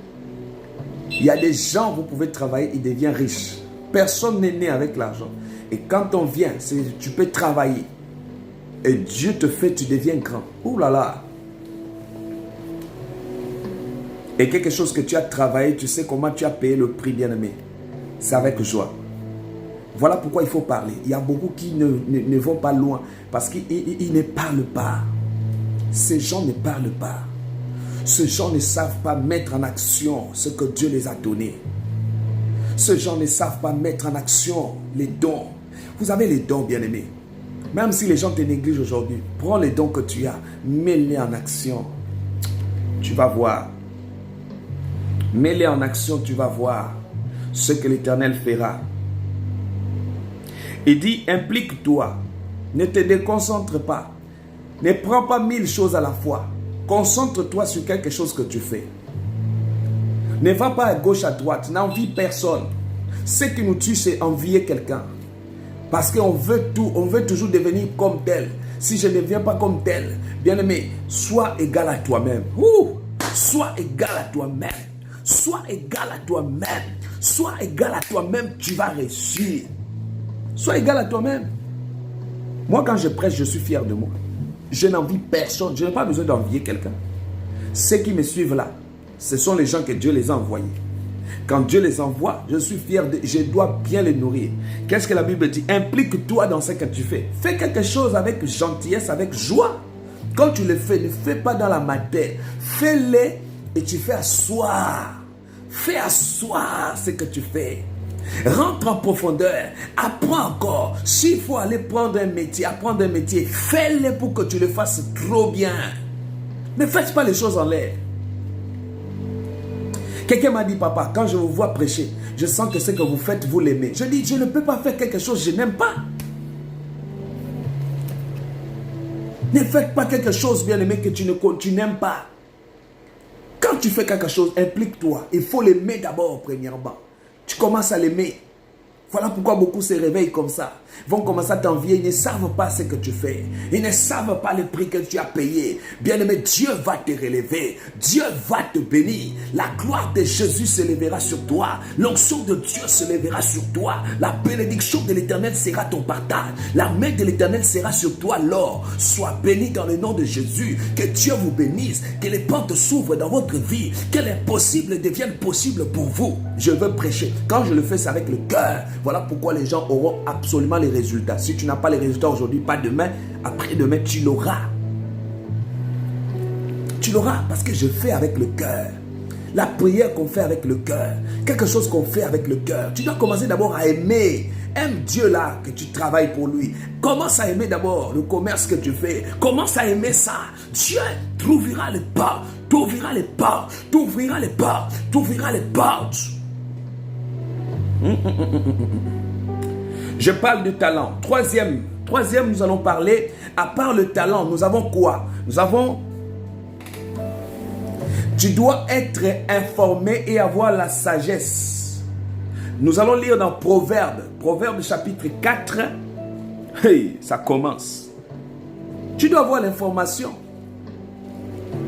Il y a des gens, vous pouvez travailler, ils deviennent riches. Personne n'est né avec l'argent. Et quand on vient, tu peux travailler. Et Dieu te fait, tu deviens grand. Ouh là là. Et quelque chose que tu as travaillé, tu sais comment tu as payé le prix, bien-aimé. C'est avec joie. Voilà pourquoi il faut parler. Il y a beaucoup qui ne vont pas loin parce qu'ils ne parlent pas. Ces gens ne parlent pas. Ces gens ne savent pas mettre en action ce que Dieu les a donné. Ces gens ne savent pas mettre en action les dons. Vous avez les dons, bien-aimés. Même si les gens te négligent aujourd'hui, prends les dons que tu as, mets-les en action. Tu vas voir. Mets-les en action, tu vas voir ce que l'Éternel fera. Il dit, implique-toi. Ne te déconcentre pas. Ne prends pas 1000 choses à la fois. Concentre-toi sur quelque chose que tu fais. Ne va pas à gauche, à droite. N'envie personne. Ce qui nous tue, c'est envier quelqu'un. Parce qu'on veut tout, on veut toujours devenir comme tel. Si je ne deviens pas comme tel, bien aimé, sois égal à toi-même. Sois égal à toi-même. Sois égal à toi-même. Sois égal à toi-même, tu vas réussir. Sois égal à toi-même. Moi, quand je prêche, je suis fier de moi. Je n'envie personne. Je n'ai pas besoin d'envier quelqu'un. Ceux qui me suivent là, ce sont les gens que Dieu les a envoyés. Quand Dieu les envoie, je suis fier de... Je dois bien les nourrir. Qu'est-ce que la Bible dit? Implique-toi dans ce que tu fais. Fais quelque chose avec gentillesse, avec joie. Quand tu le fais, ne fais pas dans la matière. Fais-le et tu fais asseoir. Fais asseoir ce que tu fais. Rentre en profondeur. Apprends encore. S'il faut aller prendre un métier, apprendre un métier, fais-le pour que tu le fasses trop bien. Ne faites pas les choses en l'air. Quelqu'un m'a dit, papa, quand je vous vois prêcher, je sens que ce que vous faites, vous l'aimez. Je dis, je ne peux pas faire quelque chose que je n'aime pas. Ne faites pas quelque chose, bien-aimé, que tu n'aimes pas. Quand tu fais quelque chose, implique-toi. Il faut l'aimer d'abord, premièrement. Tu commences à l'aimer. Voilà pourquoi beaucoup se réveillent comme ça. Ils vont commencer à t'envier. Ils ne savent pas ce que tu fais. Ils ne savent pas le prix que tu as payé. Bien-aimé, Dieu va te relever. Dieu va te bénir. La gloire de Jésus se lèvera sur toi. L'onction de Dieu se lèvera sur toi. La bénédiction de l'Éternel sera ton partage. La main de l'Éternel sera sur toi. Alors, sois béni dans le nom de Jésus. Que Dieu vous bénisse. Que les portes s'ouvrent dans votre vie. Que l'impossible devienne possible pour vous. Je veux prêcher. Quand je le fais, c'est avec le cœur. Voilà pourquoi les gens auront absolument les résultats. Si tu n'as pas les résultats aujourd'hui, pas demain, après-demain, tu l'auras. Tu l'auras parce que je fais avec le cœur. La prière qu'on fait avec le cœur. Quelque chose qu'on fait avec le cœur. Tu dois commencer d'abord à aimer. Aime Dieu là, que tu travailles pour lui. Commence à aimer d'abord le commerce que tu fais. Commence à aimer ça. Dieu t'ouvrira les portes. T'ouvrira les portes. T'ouvrira les portes. T'ouvrira les portes. Je parle de talent. Troisième, nous allons parler, à part le talent, nous avons quoi? Nous avons, tu dois être informé et avoir la sagesse. Nous allons lire dans Proverbe chapitre 4. Hey, ça commence. Tu dois avoir l'information.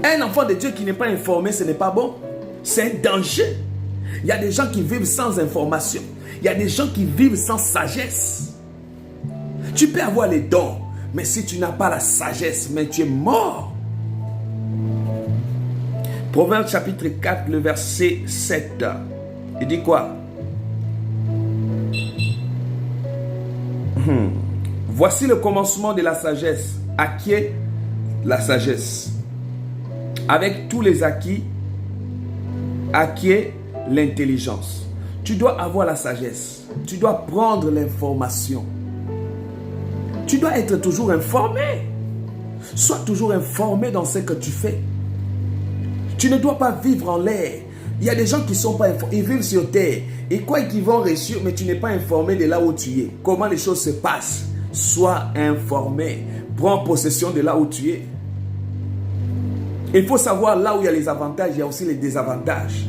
Un enfant de Dieu qui n'est pas informé, ce n'est pas bon. C'est un danger. Il y a des gens qui vivent sans information. Il y a des gens qui vivent sans sagesse. Tu peux avoir les dons, mais si tu n'as pas la sagesse, mais tu es mort. Proverbe chapitre 4, le verset 7. Il dit quoi? Voici le commencement de la sagesse. Acquiert la sagesse. Avec tous les acquis, acquiert l'intelligence. Tu dois avoir la sagesse. Tu dois prendre l'information. Tu dois être toujours informé. Sois toujours informé dans ce que tu fais. Tu ne dois pas vivre en l'air. Il y a des gens qui ne sont pas informés. Ils vivent sur terre. Ils croient qu'ils vont réussir, mais tu n'es pas informé de là où tu es. Comment les choses se passent. Sois informé. Prends possession de là où tu es. Il faut savoir là où il y a les avantages, il y a aussi les désavantages.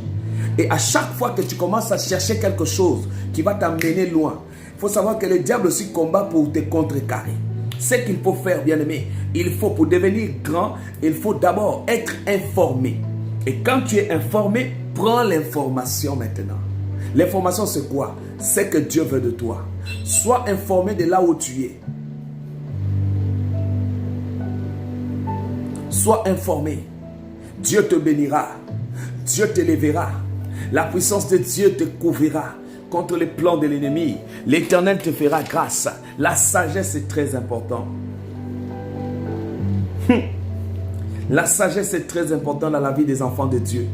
Et à chaque fois que tu commences à chercher quelque chose qui va t'amener loin, il faut savoir que le diable aussi combat pour te contrecarrer. Ce qu'il faut faire, bien aimé, il faut, pour devenir grand, il faut d'abord être informé. Et quand tu es informé, prends l'information maintenant. L'information, c'est quoi? C'est que Dieu veut de toi. Sois informé de là où tu es. Sois informé. Dieu te bénira. Dieu t'élèvera. La puissance de Dieu te couvrira contre les plans de l'ennemi. L'Éternel te fera grâce. La sagesse est très importante. La sagesse est très importante dans la vie des enfants de Dieu.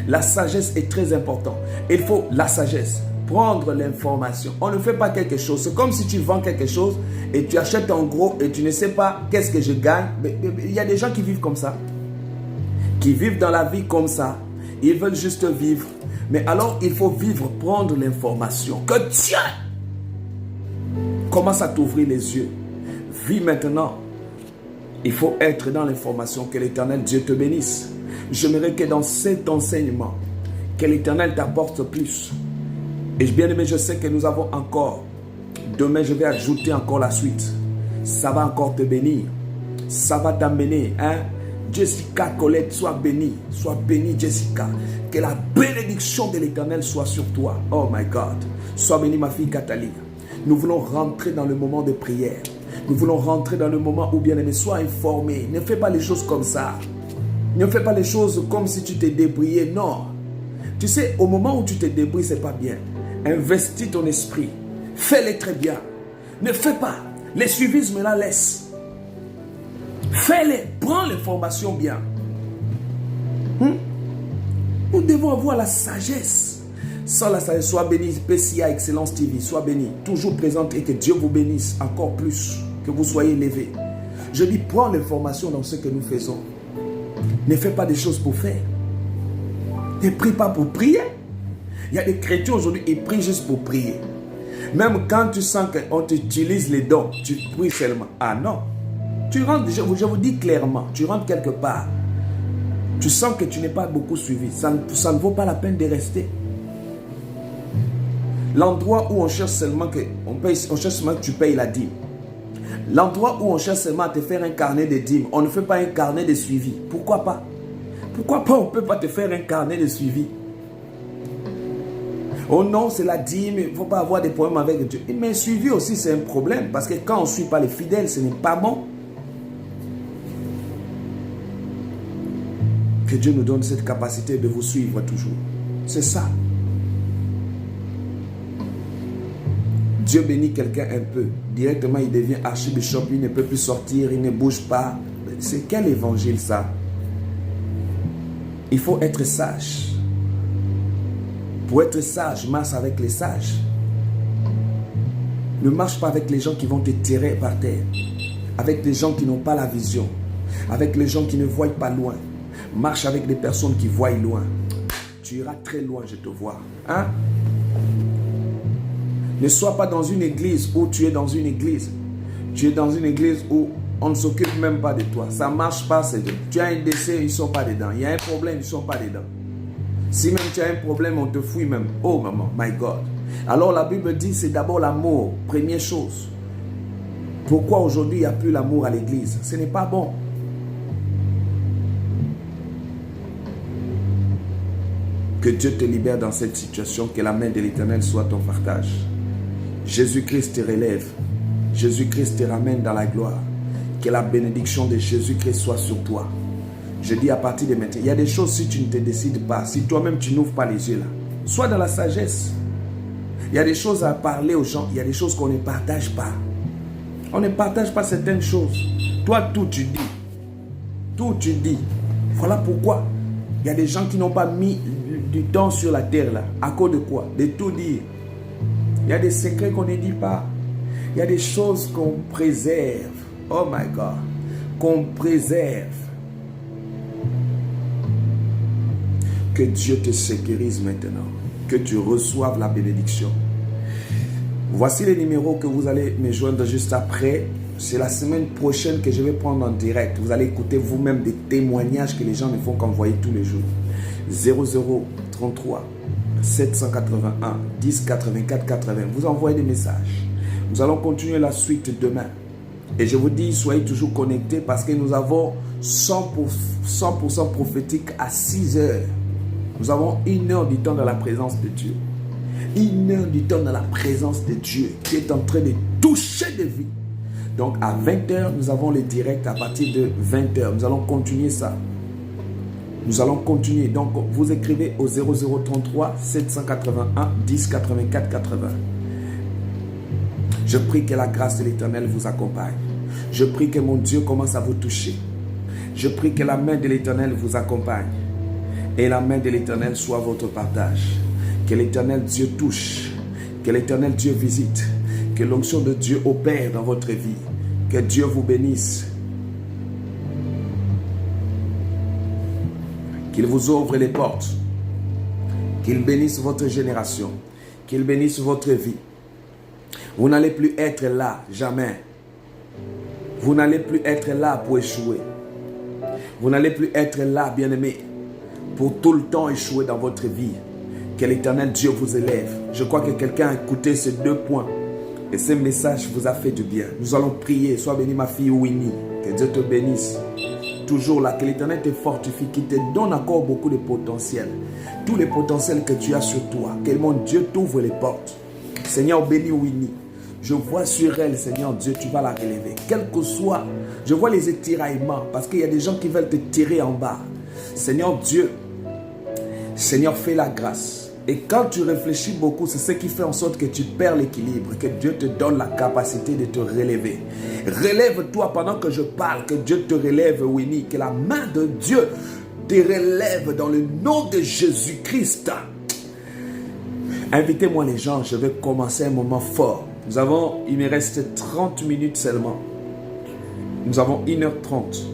La sagesse est très importante. Il faut la sagesse. Prendre l'information. On ne fait pas quelque chose. C'est comme si tu vends quelque chose et tu achètes en gros et tu ne sais pas qu'est-ce que je gagne. Mais il y a des gens qui vivent comme ça. Qui vivent dans la vie comme ça. Ils veulent juste vivre. Mais alors, il faut vivre, prendre l'information. Que Dieu commence à t'ouvrir les yeux. Vis maintenant. Il faut être dans l'information. Que l'Éternel Dieu te bénisse. J'aimerais que dans cet enseignement, que l'Éternel t'apporte plus. Et bien aimé, je sais que nous avons encore. Demain, je vais ajouter encore la suite. Ça va encore te bénir. Ça va t'amener. Jessica Colette, sois bénie. Sois bénie, Jessica. Que la bénédiction de l'Éternel soit sur toi. Oh my God. Sois bénie, ma fille Catalina. Nous voulons rentrer dans le moment de prière. Nous voulons rentrer dans le moment où, bien aimé, sois informé. Ne fais pas les choses comme ça. Ne fais pas les choses comme si tu t'es débrouillé. Non. Tu sais, au moment où tu te débrouilles, ce n'est pas bien. Investis ton esprit. Fais-les très bien. Ne fais pas. Les suivismes là, laisse. Fais-les. Prends l'information bien. Nous devons avoir la sagesse. Sans la sagesse, sois béni. PCA Excellence TV, sois béni. Toujours présente et que Dieu vous bénisse encore plus. Que vous soyez élevés. Je dis, prends l'information dans ce que nous faisons. Ne fais pas des choses pour faire. Ne prie pas pour prier. Il y a des chrétiens aujourd'hui, ils prient juste pour prier. Même quand tu sens qu'on t'utilise les dons, tu pries seulement. Ah non. Tu rentres, je vous dis clairement, tu rentres quelque part. Tu sens que tu n'es pas beaucoup suivi. Ça ne vaut pas la peine de rester. L'endroit où on cherche seulement que tu payes la dîme. L'endroit où on cherche seulement à te faire un carnet de dîmes. On ne fait pas un carnet de suivi. Pourquoi pas? Pourquoi pas on ne peut pas te faire un carnet de suivi? Oh non, c'est la dîme, il ne faut pas avoir des problèmes avec Dieu. Mais suivi aussi, c'est un problème. Parce que quand on ne suit pas les fidèles, ce n'est pas bon. Que Dieu nous donne cette capacité de vous suivre toujours. C'est ça. Dieu bénit quelqu'un un peu. Directement, il devient archibishop. Il ne peut plus sortir, il ne bouge pas. C'est quel évangile ça? Il faut être sage. Pour être sage, marche avec les sages. Ne marche pas avec les gens qui vont te tirer par terre. Avec les gens qui n'ont pas la vision. Avec les gens qui ne voient pas loin. Marche avec des personnes qui voient loin. Tu iras très loin, je te vois. Hein? Ne sois pas dans une église où tu es dans une église. Tu es dans une église où on ne s'occupe même pas de toi. Ça ne marche pas, c'est deux. Tu as un décès, ils ne sont pas dedans. Il y a un problème, ils ne sont pas dedans. Si même tu as un problème, on te fouille même. Oh maman, my God. Alors la Bible dit, c'est d'abord l'amour, première chose. Pourquoi aujourd'hui il n'y a plus l'amour à l'église? Ce n'est pas bon. Que Dieu te libère dans cette situation, que la main de l'Éternel soit ton partage. Jésus-Christ te relève. Jésus-Christ te ramène dans la gloire. Que la bénédiction de Jésus-Christ soit sur toi. Je dis à partir de maintenant, il y a des choses si tu ne te décides pas, si toi-même tu n'ouvres pas les yeux là, sois dans la sagesse. Il y a des choses à parler aux gens, il y a des choses qu'on ne partage pas. On ne partage pas certaines choses. Toi, tout tu dis. Tout tu dis. Voilà pourquoi il y a des gens qui n'ont pas mis du temps sur la terre là. À cause de quoi? De tout dire. Il y a des secrets qu'on ne dit pas. Il y a des choses qu'on préserve. Oh my God. Qu'on préserve. Que Dieu te sécurise maintenant. Que tu reçoives la bénédiction. Voici les numéros que vous allez me joindre juste après. C'est la semaine prochaine que je vais prendre en direct. Vous allez écouter vous-même des témoignages que les gens ne font qu'envoyer tous les jours. 0033 781 10 84 80. Vous envoyez des messages. Nous allons continuer la suite demain. Et je vous dis, soyez toujours connectés parce que nous avons 100% prophétique à 6 heures. Nous avons 1 heure du temps dans la présence de Dieu. 1 heure du temps dans la présence de Dieu qui est en train de toucher des vies. Donc à 20h, nous avons le direct à partir de 20h. Nous allons continuer ça. Nous allons continuer. Donc vous écrivez au 0033 781 10 84 80. Je prie que la grâce de l'Éternel vous accompagne. Je prie que mon Dieu commence à vous toucher. Je prie que la main de l'Éternel vous accompagne. Et la main de l'Éternel soit votre partage. Que l'Éternel Dieu touche. Que l'Éternel Dieu visite. Que l'onction de Dieu opère dans votre vie. Que Dieu vous bénisse. Qu'il vous ouvre les portes. Qu'il bénisse votre génération. Qu'il bénisse votre vie. Vous n'allez plus être là, jamais. Vous n'allez plus être là pour échouer. Vous n'allez plus être là, bien-aimé, pour tout le temps échouer dans votre vie. Que l'Éternel Dieu vous élève. Je crois que quelqu'un a écouté ces 2 points. Et ce message vous a fait du bien. Nous allons prier. Sois bénie ma fille Winnie. Que Dieu te bénisse. Toujours là. Que l'Éternel te fortifie. Qu'il te donne encore beaucoup de potentiel. Tous les potentiels que tu as sur toi. Que mon Dieu t'ouvre les portes. Seigneur, bénis Winnie. Je vois sur elle, Seigneur Dieu, tu vas la relever. Quel que soit, je vois les étiraillements. Parce qu'il y a des gens qui veulent te tirer en bas. Seigneur Dieu, Seigneur, fais la grâce. Et quand tu réfléchis beaucoup, c'est ce qui fait en sorte que tu perds l'équilibre. Que Dieu te donne la capacité de te relever. Relève-toi pendant que je parle. Que Dieu te relève, Winnie. Que la main de Dieu te relève dans le nom de Jésus-Christ. Invitez-moi les gens, je vais commencer un moment fort. Il me reste 30 minutes seulement. Nous avons 1h30.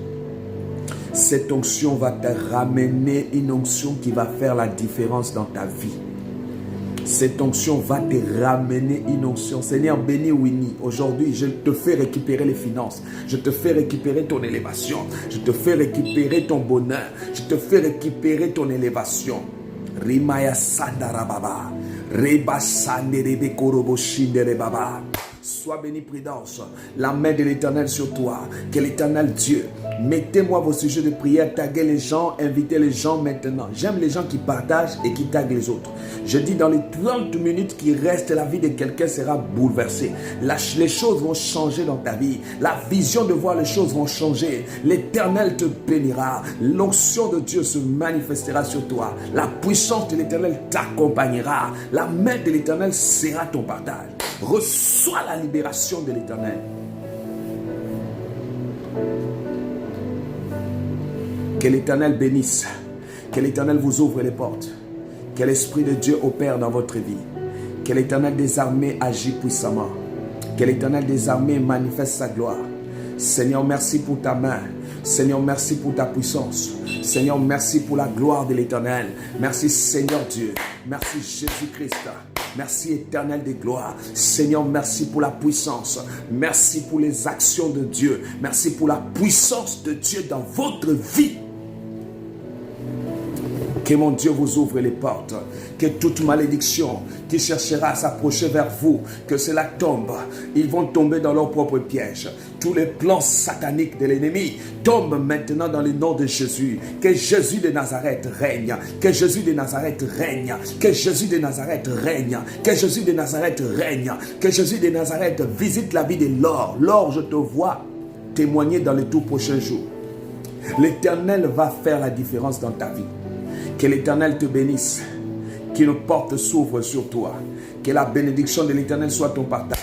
Cette onction va te ramener une onction qui va faire la différence dans ta vie. Cette onction va te ramener une onction. Seigneur, bénis Winnie. Aujourd'hui, je te fais récupérer les finances. Je te fais récupérer ton élévation. Je te fais récupérer ton bonheur. Je te fais récupérer ton élévation. Rimaya Sandarababa. Reba Sanderebe Korobo Shinderebaba. Sois béni, Prudence. La main de l'Éternel sur toi. Que l'Éternel Dieu, mettez-moi vos sujets de prière, taguez les gens, invitez les gens maintenant. J'aime les gens qui partagent et qui taguent les autres. Je dis dans les 30 minutes qui restent, la vie de quelqu'un sera bouleversée. Les choses vont changer dans ta vie. La vision de voir les choses vont changer. L'Éternel te bénira. L'onction de Dieu se manifestera sur toi. La puissance de l'Éternel t'accompagnera. La main de l'Éternel sera ton partage. Reçois la libération de l'Éternel. Que l'Éternel bénisse. Que l'Éternel vous ouvre les portes. Que l'Esprit de Dieu opère dans votre vie. Que l'Éternel des armées agit puissamment. Que l'Éternel des armées manifeste sa gloire. Seigneur, merci pour ta main. Seigneur, merci pour ta puissance. Seigneur, merci pour la gloire de l'Éternel. Merci Seigneur Dieu. Merci Jésus-Christ. Merci Éternel des gloires. Seigneur, merci pour la puissance. Merci pour les actions de Dieu. Merci pour la puissance de Dieu dans votre vie. Que mon Dieu vous ouvre les portes. Que toute malédiction qui cherchera à s'approcher vers vous, que cela tombe. Ils vont tomber dans leur propre piège. Tous les plans sataniques de l'ennemi tombent maintenant dans le nom de Jésus. Que Jésus de Nazareth règne. Que Jésus de Nazareth règne. Que Jésus de Nazareth règne. Que Jésus de Nazareth règne. Que Jésus de Nazareth visite la vie de Laure. Laure, je te vois témoigner dans les tout prochains jours. L'Éternel va faire la différence dans ta vie. Que l'Éternel te bénisse. Qu'une porte s'ouvre sur toi. Que la bénédiction de l'Éternel soit ton partage.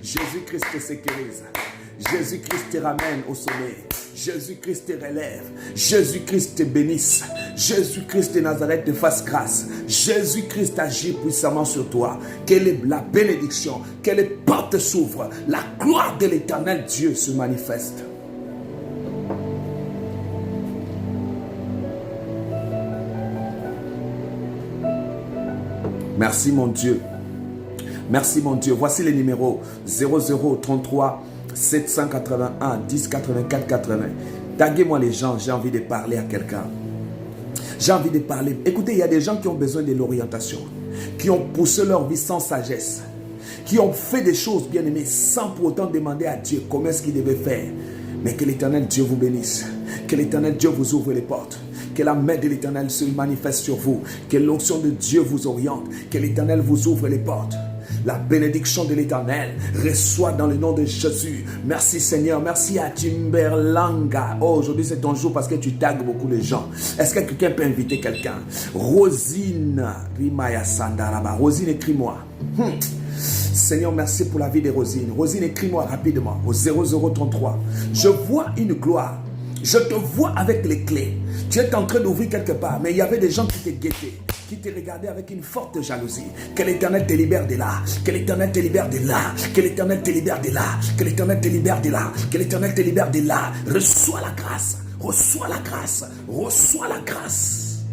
Jésus-Christ te sécurise. Jésus-Christ te ramène au sommet. Jésus-Christ te relève. Jésus-Christ te bénisse. Jésus-Christ de Nazareth te fasse grâce. Jésus-Christ agit puissamment sur toi. Que la bénédiction, que les portes s'ouvrent. La gloire de l'Éternel Dieu se manifeste. Merci mon Dieu. Merci mon Dieu. Voici les numéros 0033 781 10 84 80. Taguez-moi les gens, j'ai envie de parler à quelqu'un. J'ai envie de parler. Écoutez, il y a des gens qui ont besoin de l'orientation, qui ont poussé leur vie sans sagesse, qui ont fait des choses bien aimées sans pour autant demander à Dieu comment est-ce qu'il devait faire. Mais que l'Éternel Dieu vous bénisse. Que l'Éternel Dieu vous ouvre les portes. Que la main de l'Éternel se manifeste sur vous. Que l'onction de Dieu vous oriente. Que l'Éternel vous ouvre les portes. La bénédiction de l'Éternel reçoit dans le nom de Jésus. Merci Seigneur. Merci à Timberlanga. Oh, aujourd'hui c'est ton jour parce que tu tagues beaucoup de gens. Est-ce que quelqu'un peut inviter quelqu'un? Rosine Rimaya Sandaraba. Rosine, écris-moi. Seigneur, merci pour la vie de Rosine. Rosine, écris-moi rapidement au 0033. Je vois une gloire. Je te vois avec les clés. Tu es en train d'ouvrir quelque part, mais il y avait des gens qui te guettaient, qui te regardaient avec une forte jalousie. Que l'Éternel te libère de là. Que l'Éternel te libère de là. Que l'Éternel te libère de là. Que l'Éternel te libère de là. Que l'Éternel te libère de là. Reçois la grâce. Reçois la grâce. Reçois la grâce.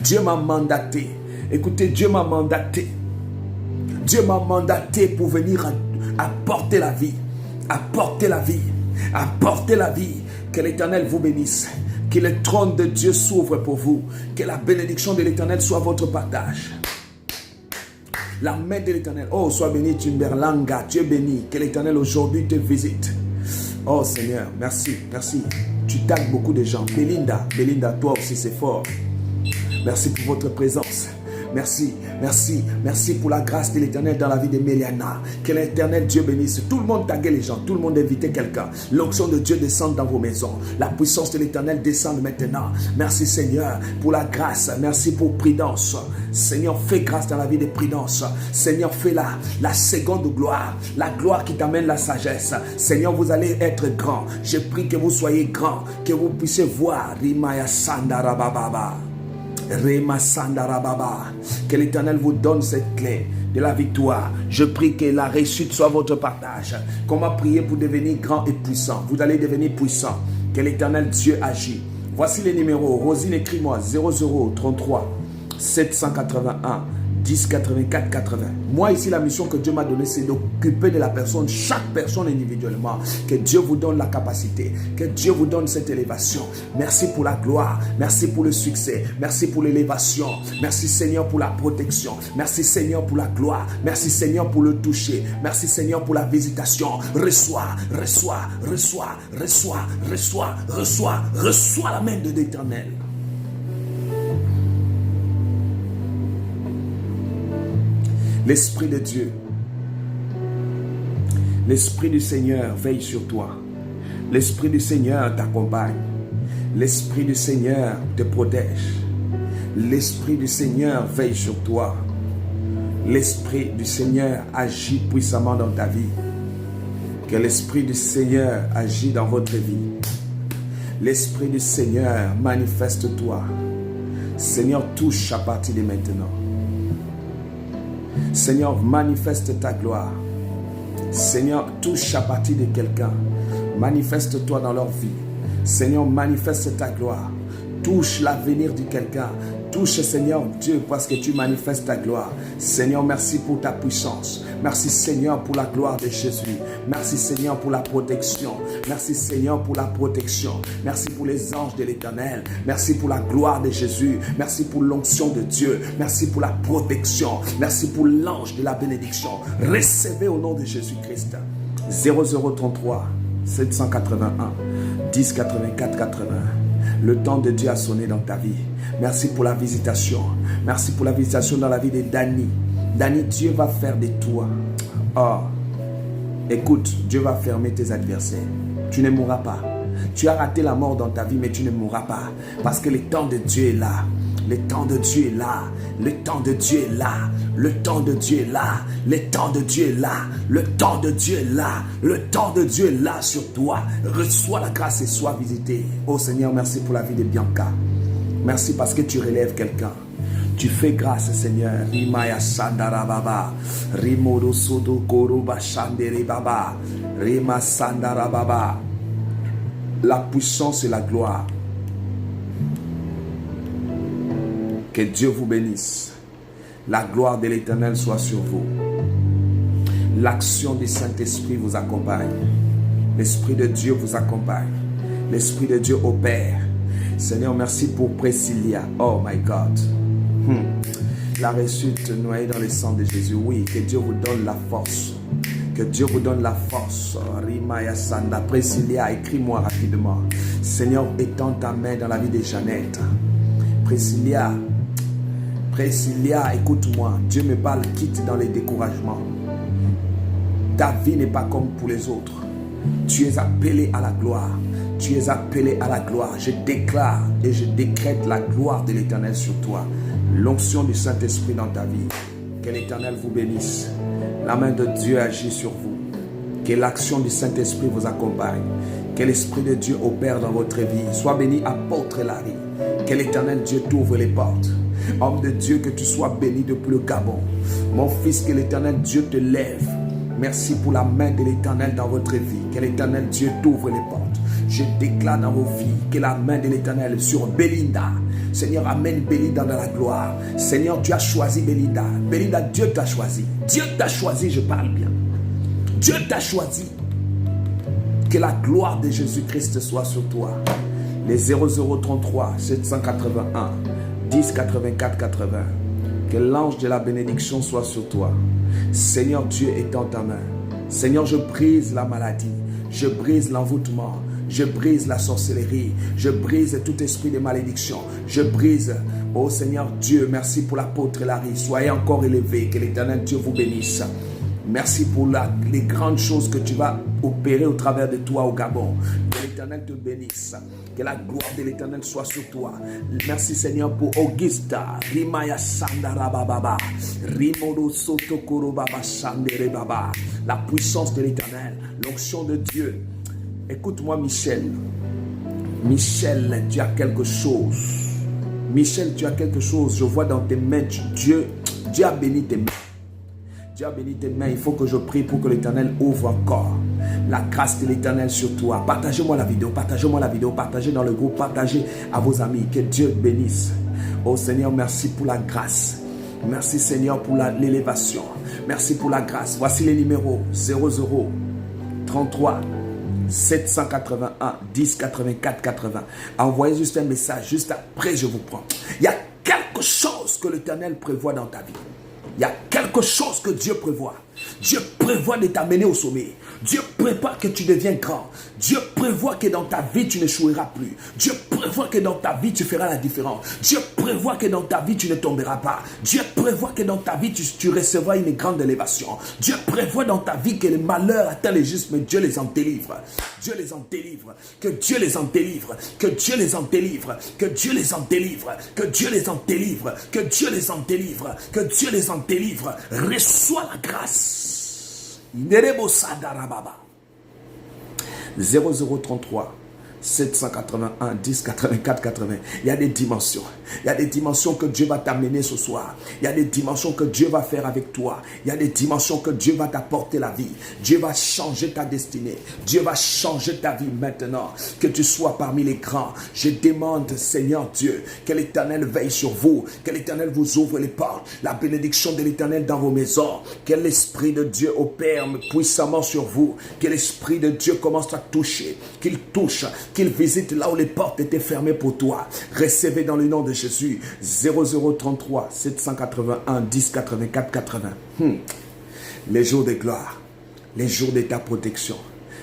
Dieu m'a mandaté. Écoutez, Dieu m'a mandaté. Dieu m'a mandaté pour venir apporter la vie. Apporter la vie. Apporter la vie. Que l'Éternel vous bénisse. Que le trône de Dieu s'ouvre pour vous. Que la bénédiction de l'Éternel soit votre partage. La main de l'Éternel. Oh, sois béni, Timberlanga. Tu es béni. Que l'Éternel aujourd'hui te visite. Oh Seigneur, merci, merci. Tu tagues beaucoup de gens. Belinda, toi aussi, c'est fort. Merci pour votre présence. Merci, merci, merci pour la grâce de l'Éternel dans la vie de Méliana. Que l'Éternel Dieu bénisse. Tout le monde taguait les gens, tout le monde invitait quelqu'un. L'onction de Dieu descend dans vos maisons. La puissance de l'Éternel descend maintenant. Merci Seigneur pour la grâce. Merci pour Prudence. Seigneur, fais grâce dans la vie de Prudence. Seigneur, fais la seconde gloire. La gloire qui t'amène la sagesse. Seigneur, vous allez être grand. Je prie que vous soyez grand. Que vous puissiez voir. Rimaya Sandarababa. Que l'Éternel vous donne cette clé de la victoire. Je prie que la réussite soit votre partage. Comment prier pour devenir grand et puissant? Vous allez devenir puissant. Que l'Éternel Dieu agit. Voici les numéros. Rosine, écris-moi 0033 781 10 84 80. Moi ici, la mission que Dieu m'a donnée, c'est d'occuper de la personne, chaque personne individuellement. Que Dieu vous donne la capacité, que Dieu vous donne cette élévation. Merci pour la gloire, merci pour le succès, merci pour l'élévation. Merci Seigneur pour la protection, merci Seigneur pour la gloire, merci Seigneur pour le toucher, merci Seigneur pour la visitation. Reçois, reçois, reçois, reçois, reçois, reçois, reçois la main de l'Éternel. L'Esprit de Dieu, l'Esprit du Seigneur veille sur toi. L'Esprit du Seigneur t'accompagne. L'Esprit du Seigneur te protège. L'Esprit du Seigneur veille sur toi. L'Esprit du Seigneur agit puissamment dans ta vie. Que l'Esprit du Seigneur agit dans votre vie. L'Esprit du Seigneur manifeste-toi. Seigneur, touche à partir de maintenant. Seigneur, manifeste ta gloire. Seigneur, touche à partir de quelqu'un. Manifeste-toi dans leur vie. Seigneur, manifeste ta gloire. Touche l'avenir de quelqu'un. Touche, Seigneur Dieu, parce que tu manifestes ta gloire. Seigneur, merci pour ta puissance. Merci, Seigneur, pour la gloire de Jésus. Merci, Seigneur, pour la protection. Merci, Seigneur, pour la protection. Merci pour les anges de l'Éternel. Merci pour la gloire de Jésus. Merci pour l'onction de Dieu. Merci pour la protection. Merci pour l'ange de la bénédiction. Recevez au nom de Jésus-Christ. 0033 781 10 84 80. Le temps de Dieu a sonné dans ta vie. Merci pour la visitation. Merci pour la visitation dans la vie de Dani. Dani, Dieu va faire de toi. Oh, écoute, Dieu va fermer tes adversaires. Tu ne mourras pas. Tu as raté la mort dans ta vie, mais tu ne mourras pas. Parce que le temps de Dieu est là. Le temps de Dieu est là. Le temps de Dieu est là. Le temps de Dieu est là. Le temps de Dieu est là. Le temps de Dieu est là. Le temps de Dieu est là sur toi. Reçois la grâce et sois visité. Oh Seigneur, merci pour la vie de Bianca. Merci parce que tu relèves quelqu'un. Tu fais grâce, Seigneur. Rimaya Sandara Baba. Rimodo Sodo Koroba Shandere Baba. Rima Sandara Baba. La puissance et la gloire. Que Dieu vous bénisse. La gloire de l'Éternel soit sur vous. L'action du Saint-Esprit vous accompagne. L'Esprit de Dieu vous accompagne. L'Esprit de Dieu opère. Seigneur, merci pour Priscilla. Oh my God. La réussite noyée dans le sang de Jésus. Oui, que Dieu vous donne la force. Que Dieu vous donne la force. Rimaya Sanda. Priscilla, écris-moi rapidement. Seigneur, étends ta main dans la vie de Jeannette. Priscilla, écoute-moi. Dieu me parle, quitte dans les découragements. Ta vie n'est pas comme pour les autres. Tu es appelé à la gloire. Tu es appelé à la gloire. Je déclare et je décrète la gloire de l'Éternel sur toi. L'onction du Saint-Esprit dans ta vie. Que l'Éternel vous bénisse. La main de Dieu agit sur vous. Que l'action du Saint-Esprit vous accompagne. Que l'Esprit de Dieu opère dans votre vie. Sois béni, apôtre Larry. Que l'Éternel Dieu t'ouvre les portes. Homme de Dieu, que tu sois béni depuis le Gabon. Mon fils, que l'Éternel Dieu te lève. Merci pour la main de l'Éternel dans votre vie. Que l'Éternel Dieu t'ouvre les portes. Je déclare dans vos vies que la main de l'Éternel sur Belinda. Seigneur, amène Belinda dans la gloire. Seigneur, tu as choisi Belinda. Belinda, Dieu t'a choisi. Dieu t'a choisi, je parle bien. Dieu t'a choisi. Que la gloire de Jésus-Christ soit sur toi. Les 0033 781 10 84 80. Que l'ange de la bénédiction soit sur toi. Seigneur Dieu, étends ta main. Seigneur, je brise la maladie. Je brise l'envoûtement. Je brise la sorcellerie. Je brise tout esprit de malédiction. Je brise, oh Seigneur Dieu, merci pour l'apôtre Larry. Soyez encore élevés. Que l'Éternel Dieu vous bénisse. Merci pour les grandes choses que tu vas opérer au travers de toi au Gabon. Que l'Éternel te bénisse. Que la gloire de l'Éternel soit sur toi. Merci Seigneur pour Augusta. Rimaya Sandara Baba. Rimodo Sotokoro Baba Sandere Baba. La puissance de l'Éternel. L'onction de Dieu. Écoute-moi Michel. Michel, tu as quelque chose. Michel, tu as quelque chose. Je vois dans tes mains. Dieu a béni tes mains. Dieu a béni tes mains. Il faut que je prie pour que l'Éternel ouvre encore la grâce de l'Éternel sur toi. Partagez-moi la vidéo. Partagez-moi la vidéo. Partagez dans le groupe. Partagez à vos amis. Que Dieu bénisse. Oh Seigneur, merci pour la grâce. Merci Seigneur pour l'élévation. Merci pour la grâce. Voici les numéros 00 33 781 10 84 80. Envoyez juste un message. Juste après, je vous prends. Il y a quelque chose que l'Éternel prévoit dans ta vie. Il y a quelque chose que Dieu prévoit. Dieu prévoit de t'amener au sommet. Dieu prévoit que tu deviens grand. Dieu prévoit que dans ta vie, tu n'échoueras plus. Dieu prévoit que dans ta vie, tu feras la différence. Dieu prévoit que dans ta vie, tu ne tomberas pas. Dieu prévoit que dans ta vie, tu recevras une grande élévation. Dieu prévoit dans ta vie que les malheurs atteignent les justes, mais Dieu les en délivre. Dieu les en délivre. Que Dieu les en délivre. Que Dieu les en délivre. Que Dieu les en délivre. Que Dieu les en délivre. Que Dieu les en délivre. Que Dieu les en délivre. Reçois la grâce. 0033 781 10 84 80. Il y a des dimensions. Il y a des dimensions que Dieu va t'amener ce soir. Il y a des dimensions que Dieu va faire avec toi. Il y a des dimensions que Dieu va t'apporter la vie. Dieu va changer ta destinée. Dieu va changer ta vie maintenant. Que tu sois parmi les grands. Je demande, Seigneur Dieu, que l'Éternel veille sur vous. Que l'Éternel vous ouvre les portes. La bénédiction de l'Éternel dans vos maisons. Que l'Esprit de Dieu opère puissamment sur vous. Que l'Esprit de Dieu commence à toucher. Qu'il touche. Qu'il visite là où les portes étaient fermées pour toi. Recevez dans le nom de Jésus. 0033 781 10 84 80. Les jours de gloire, les jours de ta protection,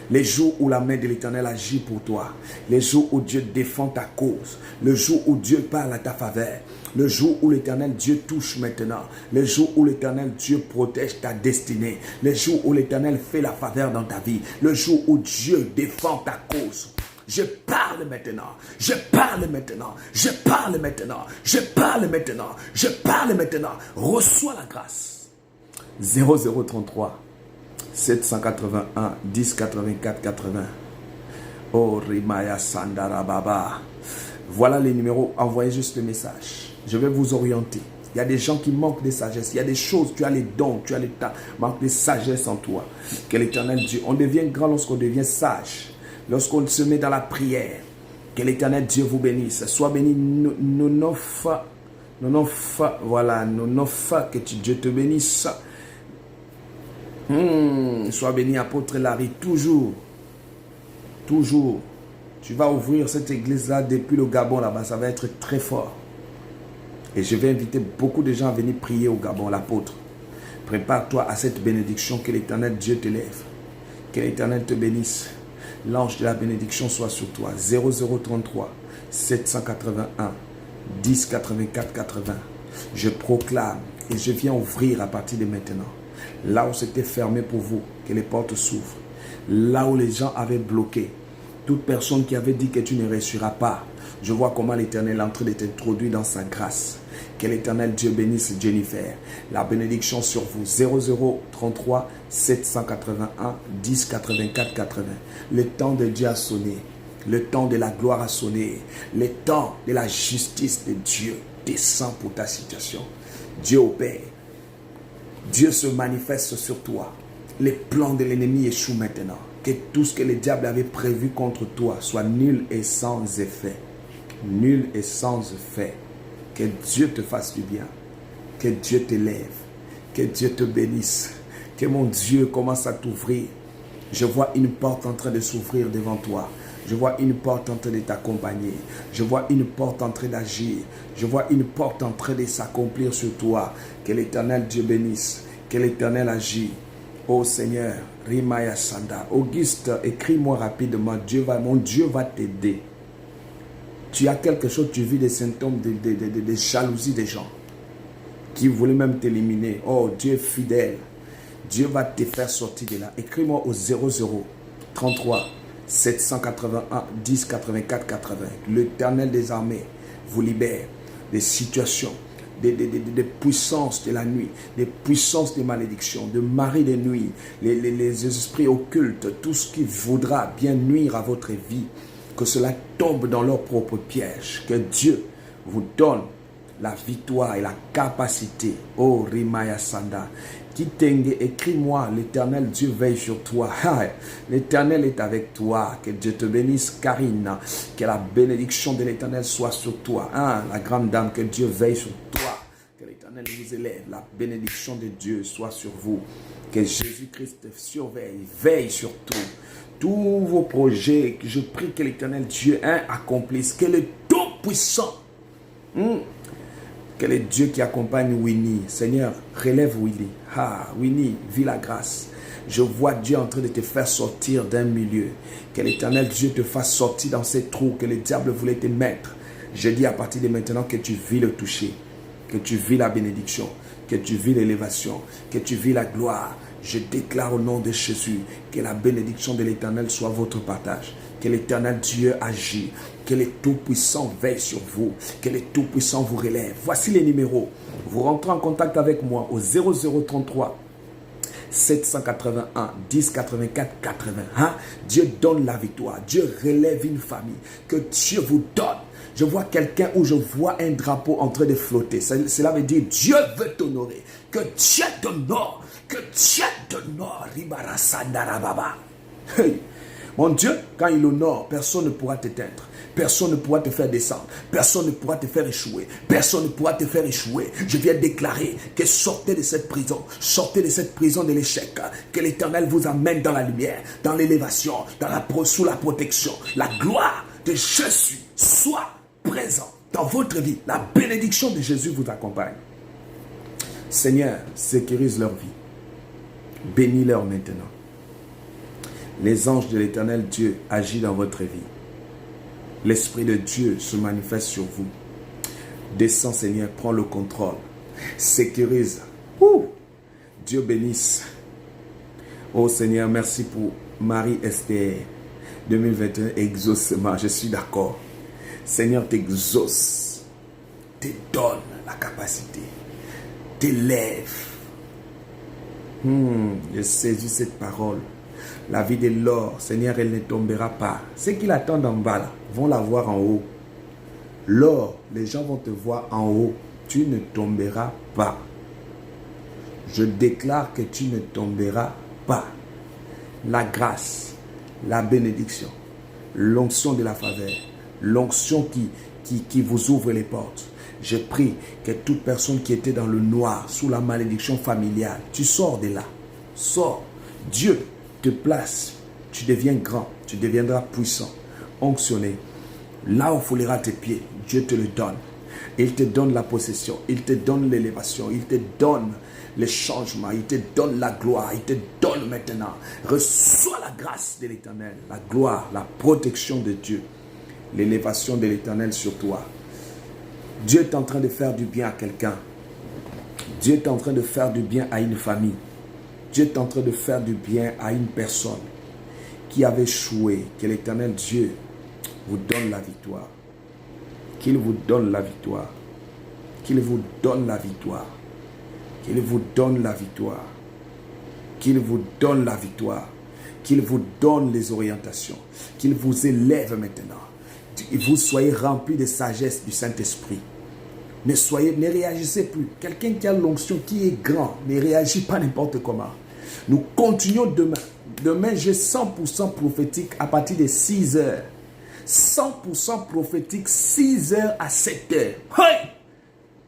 les jours où la main de l'Éternel agit pour toi, les jours où Dieu défend ta cause, le jour où Dieu parle à ta faveur, le jour où l'Éternel Dieu touche maintenant, le jour où l'Éternel Dieu protège ta destinée, le jour où l'Éternel fait la faveur dans ta vie, le jour où Dieu défend ta cause. Je parle maintenant, je parle maintenant, je parle maintenant, je parle maintenant, je parle maintenant. Reçois la grâce. 0033 781 10 84 80. Oh Rimaya Sandara Baba. Voilà les numéros, envoyez juste le message. Je vais vous orienter. Il y a des gens qui manquent de sagesse. Il y a des choses, tu as les dons, tu as les talents, manque de sagesse en toi. Que l'Éternel Dieu, on devient grand lorsqu'on devient sage. Lorsqu'on se met dans la prière, que l'Éternel Dieu vous bénisse. Sois béni, voilà, que Dieu te bénisse. Sois béni, apôtre Larry, toujours. Tu vas ouvrir cette église-là depuis le Gabon, là-bas, ça va être très fort. Et je vais inviter beaucoup de gens à venir prier au Gabon, l'apôtre. Prépare-toi à cette bénédiction, que l'Éternel Dieu te lève. Que l'Éternel te bénisse. L'ange de la bénédiction soit sur toi. 0033 781 10 84 80. Je proclame et je viens ouvrir à partir de maintenant. Là où c'était fermé pour vous, que les portes s'ouvrent. Là où les gens avaient bloqué. Toute personne qui avait dit que tu ne réussiras pas. Je vois comment l'Éternel est en train de t'introduire dans sa grâce. Que l'Éternel Dieu bénisse Jennifer. La bénédiction sur vous. 0033 781 10 84 80. Le temps de Dieu a sonné. Le temps de la gloire a sonné. Le temps de la justice de Dieu descend pour ta situation. Dieu opère. Dieu se manifeste sur toi. Les plans de l'ennemi échouent maintenant. Que tout ce que le diable avait prévu contre toi soit nul et sans effet. Nul et sans effet. Que Dieu te fasse du bien. Que Dieu t'élève. Que Dieu te bénisse. Que mon Dieu commence à t'ouvrir. Je vois une porte en train de s'ouvrir devant toi. Je vois une porte en train de t'accompagner. Je vois une porte en train d'agir. Je vois une porte en train de s'accomplir sur toi. Que l'Éternel Dieu bénisse. Que l'Éternel agit. Oh Seigneur, Rimaya Sanda. Auguste, écris-moi rapidement. Mon Dieu va t'aider. Tu as quelque chose, tu vis des symptômes de jalousie des gens qui voulaient même t'éliminer. Oh, Dieu est fidèle. Dieu va te faire sortir de là. Écris-moi au 0033 781 10 84 80. L'Éternel des armées vous libère des situations, des puissances de la nuit, des puissances des malédictions, de maris de nuit, les esprits occultes, tout ce qui voudra bien nuire à votre vie. Que cela tombe dans leur propre piège. Que Dieu vous donne la victoire et la capacité. Oh, Rimaya Sanda. Kitenge, écris-moi, l'Éternel Dieu veille sur toi. L'Éternel est avec toi. Que Dieu te bénisse, Karine. Que la bénédiction de l'Éternel soit sur toi. La grande dame, que Dieu veille sur toi. Que l'Éternel vous les élèves, la bénédiction de Dieu soit sur vous. Que Jésus-Christ surveille, veille sur tout. Tous vos projets, je prie que l'Éternel Dieu accomplisse. Que le Tout-Puissant, que le Dieu qui accompagne Winnie, Seigneur, relève Willy. Winnie, vis la grâce. Je vois Dieu en train de te faire sortir d'un milieu. Que l'Éternel Dieu te fasse sortir dans ces trous que le diable voulait te mettre. Je dis à partir de maintenant que tu vis le toucher, que tu vis la bénédiction, que tu vis l'élévation, que tu vis la gloire. Je déclare au nom de Jésus que la bénédiction de l'Éternel soit votre partage. Que l'Éternel Dieu agit, que le Tout-Puissant veille sur vous, que le Tout-Puissant vous relève. Voici les numéros. Vous rentrez en contact avec moi au 0033 781 10 84 80. Dieu donne la victoire. Dieu relève une famille. Que Dieu vous donne. Je vois quelqu'un où je vois un drapeau en train de flotter. Cela veut dire Dieu veut t'honorer. Que Dieu t'honore. Que Dieu t'honore. Hey. Mon Dieu, quand il honore, personne ne pourra t'éteindre. Personne ne pourra te faire descendre. Personne ne pourra te faire échouer. Personne ne pourra te faire échouer. Je viens déclarer que sortez de cette prison. Sortez de cette prison de l'échec. Que l'Éternel vous amène dans la lumière, dans l'élévation, sous la protection. La gloire de Jésus soit présent dans votre vie. La bénédiction de Jésus vous accompagne. Seigneur, sécurise leur vie. Bénis-leur maintenant. Les anges de l'Éternel Dieu agissent dans votre vie. L'Esprit de Dieu se manifeste sur vous. Descends, Seigneur, prends le contrôle. Sécurise. Dieu bénisse. Oh Seigneur, merci pour Marie-Esther. 2021, exaucement, je suis d'accord. Seigneur, t'exauce. Te donne la capacité. T'élève. Je saisis cette parole. La vie de l'or, Seigneur, elle ne tombera pas. Ceux qui l'attendent en bas, là, vont la voir en haut. L'or, les gens vont te voir en haut. Tu ne tomberas pas. Je déclare que tu ne tomberas pas. La grâce, la bénédiction, l'onction de la faveur, l'onction qui vous ouvre les portes. Je prie que toute personne qui était dans le noir, sous la malédiction familiale, tu sors de là. Sors. Dieu te place, tu deviens grand, tu deviendras puissant, onctionné. Là où foulera tes pieds, Dieu te le donne. Il te donne la possession, il te donne l'élévation, il te donne le changement, il te donne la gloire, il te donne maintenant. Reçois la grâce de l'Éternel, la gloire, la protection de Dieu, l'élévation de l'Éternel sur toi. Dieu est en train de faire du bien à quelqu'un. Dieu est en train de faire du bien à une famille. Dieu est en train de faire du bien à une personne qui avait échoué. Que l'Éternel Dieu vous donne la victoire. Qu'il vous donne la victoire. Qu'il vous donne la victoire. Qu'il vous donne la victoire. Qu'il vous donne la victoire. Qu'il vous donne les orientations. Qu'il vous élève maintenant. Et vous soyez remplis de sagesse du Saint-Esprit. Ne réagissez plus. Quelqu'un qui a l'onction, qui est grand, ne réagit pas n'importe comment. Nous continuons demain. Demain, j'ai 100% prophétique à partir de 6 heures. 100% prophétique, 6 heures à 7 heures. Hey!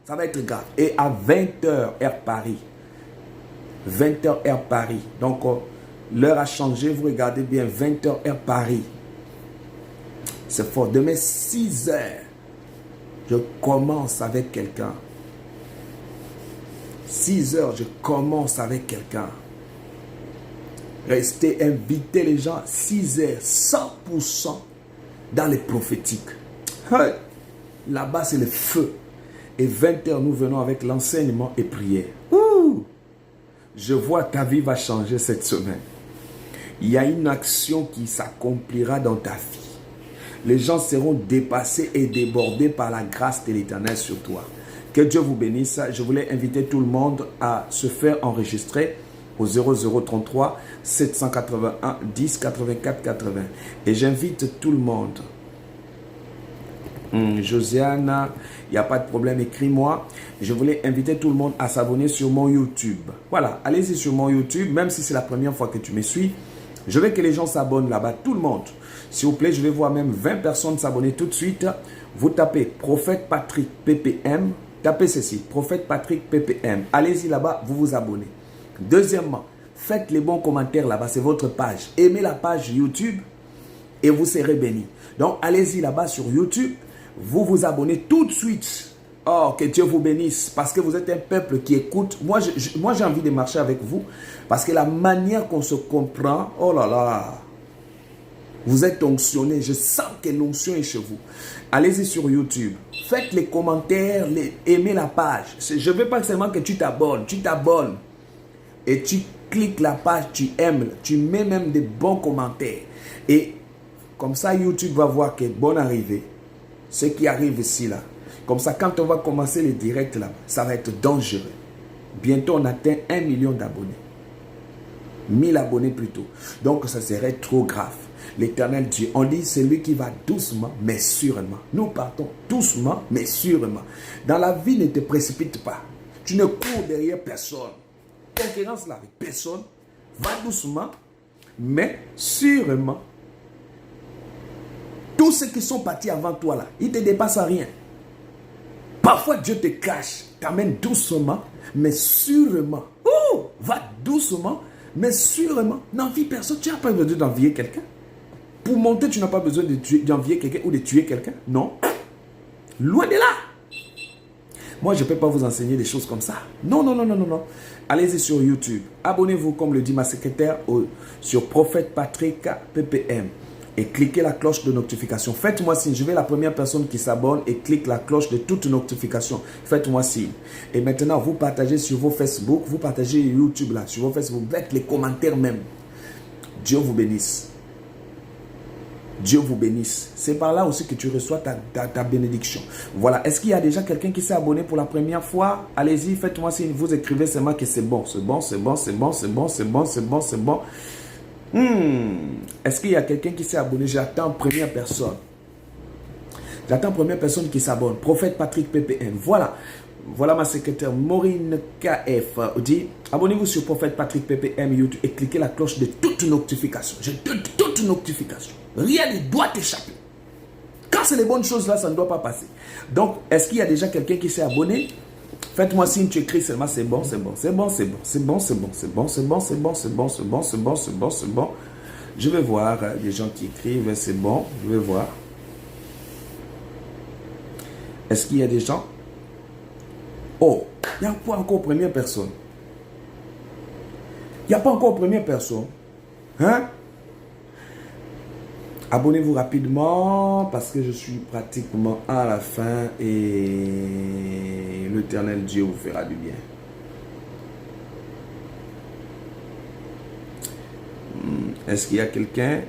Ça va être grave. Et à 20 heures, heure Paris. 20 heures, heure Paris. Donc, l'heure a changé. Vous regardez bien, 20 heures, heure Paris. C'est fort. Demain, 6 heures. Je commence avec quelqu'un. 6 heures, je commence avec quelqu'un. Restez, invitez les gens. 6 heures, 100% dans les prophétiques. Hey, là-bas, c'est le feu. Et 20 heures, nous venons avec l'enseignement et prière. Je vois ta vie va changer cette semaine. Il y a une action qui s'accomplira dans ta vie. Les gens seront dépassés et débordés par la grâce de l'Éternel sur toi. Que Dieu vous bénisse. Je voulais inviter tout le monde à se faire enregistrer au 0033 781 10 84 80. Et j'invite tout le monde. Josiane, il n'y a pas de problème, écris-moi. Je voulais inviter tout le monde à s'abonner sur mon YouTube. Voilà, allez-y sur mon YouTube, même si c'est la première fois que tu me suis. Je veux que les gens s'abonnent là-bas, tout le monde. S'il vous plaît, je vais voir même 20 personnes s'abonner tout de suite. Vous tapez Prophète Patrick PPM, Tapez ceci, Prophète Patrick PPM. Allez-y là-bas, vous vous abonnez. Deuxièmement, faites les bons commentaires là-bas, c'est votre page. Aimez la page YouTube et vous serez bénis. Donc, allez-y là-bas sur YouTube, vous vous abonnez tout de suite. Oh, que Dieu vous bénisse, parce que vous êtes un peuple qui écoute. Moi, j'ai envie de marcher avec vous, parce que la manière qu'on se comprend, oh là là, vous êtes onctionné. Je sens que l'onction est chez vous. Allez-y sur YouTube. Faites les commentaires, aimez la page. Je ne veux pas seulement que tu t'abonnes. Tu t'abonnes et tu cliques la page, tu aimes, tu mets même des bons commentaires. Et comme ça, YouTube va voir que bonne arrivée. Ce qui arrive ici, là. Comme ça, quand on va commencer les directs, là, ça va être dangereux. Bientôt, on atteint 1 million d'abonnés. 1000 abonnés plutôt. Donc, ça serait trop grave. L'Éternel Dieu, on dit, c'est lui qui va doucement, mais sûrement. Nous partons doucement, mais sûrement. Dans la vie, ne te précipite pas. Tu ne cours derrière personne. Concurrence là avec personne. Va doucement, mais sûrement. Tous ceux qui sont partis avant toi là, ils ne te dépassent à rien. Parfois Dieu te cache, t'amène doucement, mais sûrement. Oh, va doucement, mais sûrement. N'envie personne. Tu n'as pas besoin d'envier quelqu'un. Pour monter, tu n'as pas besoin d'envier quelqu'un ou de tuer quelqu'un. Non. Loin de là. Moi, je ne peux pas vous enseigner des choses comme ça. Non, non, non, non, non, non. Allez-y sur YouTube. Abonnez-vous, comme le dit ma secrétaire, sur Prophète Patrick PPM. Et cliquez la cloche de notification. Faites-moi signe. Je vais la première personne qui s'abonne et clique la cloche de toute notification. Faites-moi signe. Et maintenant, vous partagez sur vos Facebook. Vous partagez YouTube là, sur vos Facebook. Avec les commentaires même. Dieu vous bénisse. Dieu vous bénisse. C'est par là aussi que tu reçois ta bénédiction. Voilà. Est-ce qu'il y a déjà quelqu'un qui s'est abonné pour la première fois? Allez-y, faites-moi signe. Vous écrivez seulement que c'est bon. C'est bon, c'est bon, c'est bon, c'est bon, c'est bon, c'est bon, c'est bon. Est-ce qu'il y a quelqu'un qui s'est abonné? J'attends première personne. J'attends première personne qui s'abonne. Prophète Patrick PPM. Voilà. Voilà ma secrétaire Maureen KF. Dit, abonnez-vous sur Prophète Patrick PPM YouTube et cliquez la cloche de toute notification. Je donne toute notification. Rien ne doit t'échapper. Quand c'est les bonnes choses là, ça ne doit pas passer. Donc, est-ce qu'il y a déjà quelqu'un qui s'est abonné? Faites-moi signe, tu écris seulement c'est bon, c'est bon, c'est bon, c'est bon, c'est bon, c'est bon, c'est bon, c'est bon, c'est bon, c'est bon, c'est bon, c'est bon, c'est bon, c'est bon. Je vais voir les gens qui écrivent, c'est bon, je vais voir. Est-ce qu'il y a des gens? Oh, il n'y a pas encore première personne. Il n'y a pas encore première personne. Hein? Abonnez-vous rapidement parce que je suis pratiquement à la fin et l'Éternel Dieu vous fera du bien. Est-ce qu'il y a quelqu'un?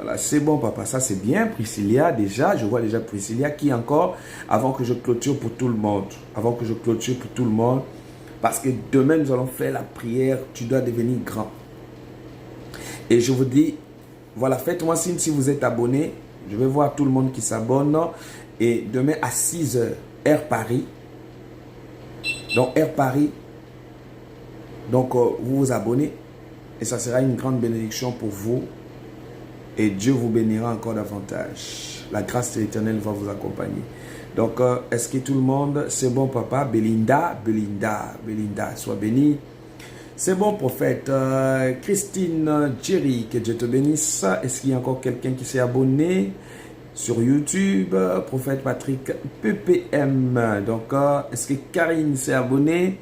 Là, c'est bon, papa, ça c'est bien. Priscilla, déjà, je vois déjà Priscilla qui encore, avant que je clôture pour tout le monde. Avant que je clôture pour tout le monde. Parce que demain, nous allons faire la prière. Tu dois devenir grand. Et je vous dis, voilà, faites-moi signe si vous êtes abonné. Je vais voir tout le monde qui s'abonne. Et demain à 6 h, Air Paris. Donc, Air Paris. Donc, vous vous abonnez. Et ça sera une grande bénédiction pour vous. Et Dieu vous bénira encore davantage. La grâce de l'Éternel va vous accompagner. Donc, est-ce que tout le monde, c'est bon, papa? Belinda, sois béni. C'est bon, prophète. Christine Jerry, que Dieu te bénisse. Est-ce qu'il y a encore quelqu'un qui s'est abonné sur YouTube? Prophète Patrick PPM. Donc, est-ce que Karine s'est abonnée?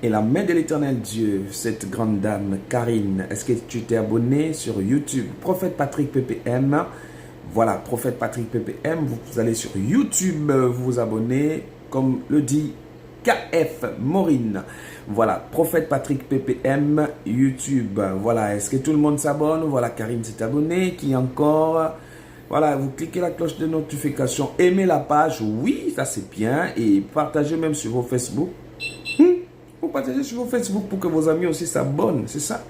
Et la main de l'Éternel Dieu, cette grande dame, Karine, est-ce que tu t'es abonné sur YouTube? Prophète Patrick PPM. Voilà, Prophète Patrick PPM. Vous allez sur YouTube, vous vous abonnez, comme le dit KF Maureen. Voilà, Prophète Patrick PPM, YouTube. Voilà, est-ce que tout le monde s'abonne? Voilà, Karine s'est abonnée. Qui encore? Voilà, vous cliquez la cloche de notification. Aimez la page, oui, ça c'est bien. Et partagez même sur vos Facebook. Vous partagez sur vos Facebook pour que vos amis aussi s'abonnent, c'est ça.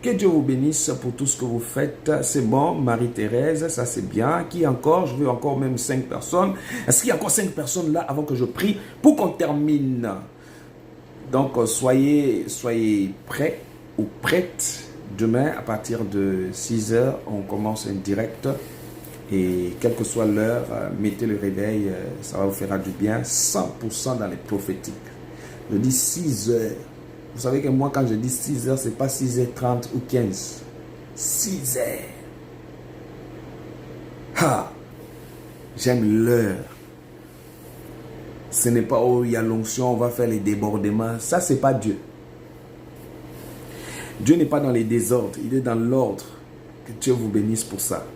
Que Dieu vous bénisse pour tout ce que vous faites. C'est bon, Marie-Thérèse, ça c'est bien. Qui encore? Je veux encore même 5 personnes. Est-ce qu'il y a encore 5 personnes là avant que je prie pour qu'on termine? Donc, soyez prêts ou prêtes. Demain, à partir de 6 h, on commence un direct Et quelle que soit l'heure, mettez le réveil, ça va vous faire du bien. 100% dans les prophétiques. Je dis 6 heures. Vous savez que moi, quand je dis 6 heures, ce n'est pas 6h30 ou 15. 6 heures. Ah, j'aime l'heure. Ce n'est pas où il y a l'onction, on va faire les débordements. Ça, ce n'est pas Dieu. Dieu n'est pas dans les désordres, il est dans l'ordre. Que Dieu vous bénisse pour ça.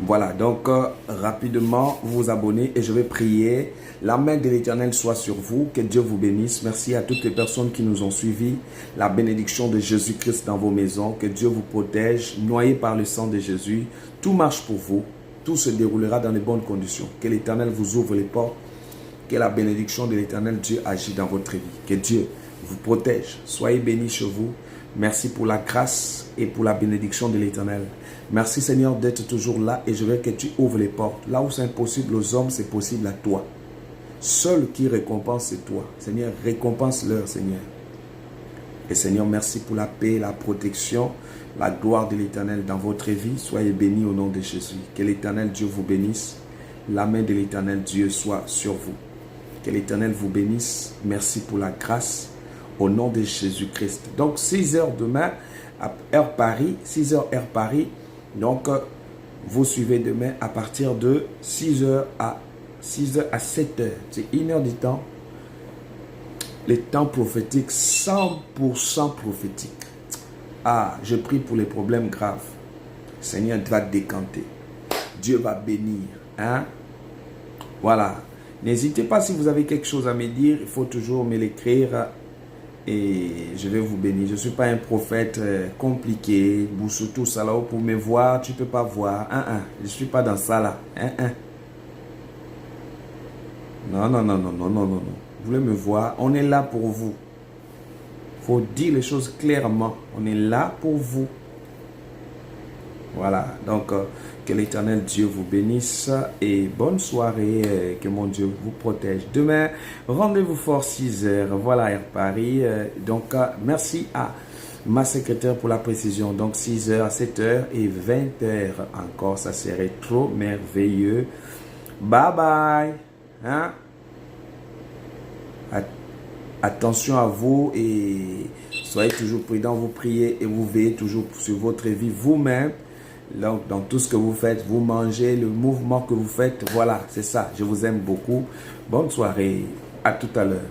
Voilà, donc rapidement, vous vous abonnez et je vais prier. La main de l'Éternel soit sur vous, que Dieu vous bénisse. Merci à toutes les personnes qui nous ont suivis. La bénédiction de Jésus-Christ dans vos maisons, que Dieu vous protège, noyé par le sang de Jésus. Tout marche pour vous, tout se déroulera dans les bonnes conditions. Que l'Éternel vous ouvre les portes, que la bénédiction de l'Éternel Dieu agit dans votre vie. Que Dieu vous protège, soyez bénis chez vous. Merci pour la grâce et pour la bénédiction de l'Éternel. Merci Seigneur d'être toujours là et je veux que tu ouvres les portes. Là où c'est impossible aux hommes, c'est possible à toi. Seul qui récompense, c'est toi. Seigneur, récompense-leur, Seigneur. Et Seigneur, merci pour la paix, la protection, la gloire de l'Éternel dans votre vie. Soyez bénis au nom de Jésus. Que l'Éternel Dieu vous bénisse. La main de l'Éternel Dieu soit sur vous. Que l'Éternel vous bénisse. Merci pour la grâce au nom de Jésus-Christ. Donc 6 heures demain, heure Paris, 6 heures heure Paris. Donc vous suivez demain à partir de 6 heures à 7 heures. C'est 1 heure du temps. Les temps prophétiques, 100% prophétique. Ah, je prie pour les problèmes graves. Le Seigneur va décanter. Dieu va bénir. Hein? Voilà. N'hésitez pas si vous avez quelque chose à me dire. Il faut toujours me l'écrire. Et je vais vous bénir. Je ne suis pas un prophète compliqué. Surtout ça là pour me voir, tu ne peux pas voir. Je ne suis pas dans ça là. Non. Vous voulez me voir? On est là pour vous. Il faut dire les choses clairement. On est là pour vous. Voilà. Donc, que l'Éternel Dieu vous bénisse. Et bonne soirée. Que mon Dieu vous protège. Demain, rendez-vous fort 6 heures. Voilà, Air Paris. Donc, merci à ma secrétaire pour la précision. Donc, 6 heures à 7 heures et 20 heures encore. Ça serait trop merveilleux. Bye bye. Hein? Attention à vous et soyez toujours prudents, vous priez et vous veillez toujours sur votre vie vous-même. Donc, dans tout ce que vous faites, vous mangez, le mouvement que vous faites, voilà, c'est ça. Je vous aime beaucoup. Bonne soirée, à tout à l'heure.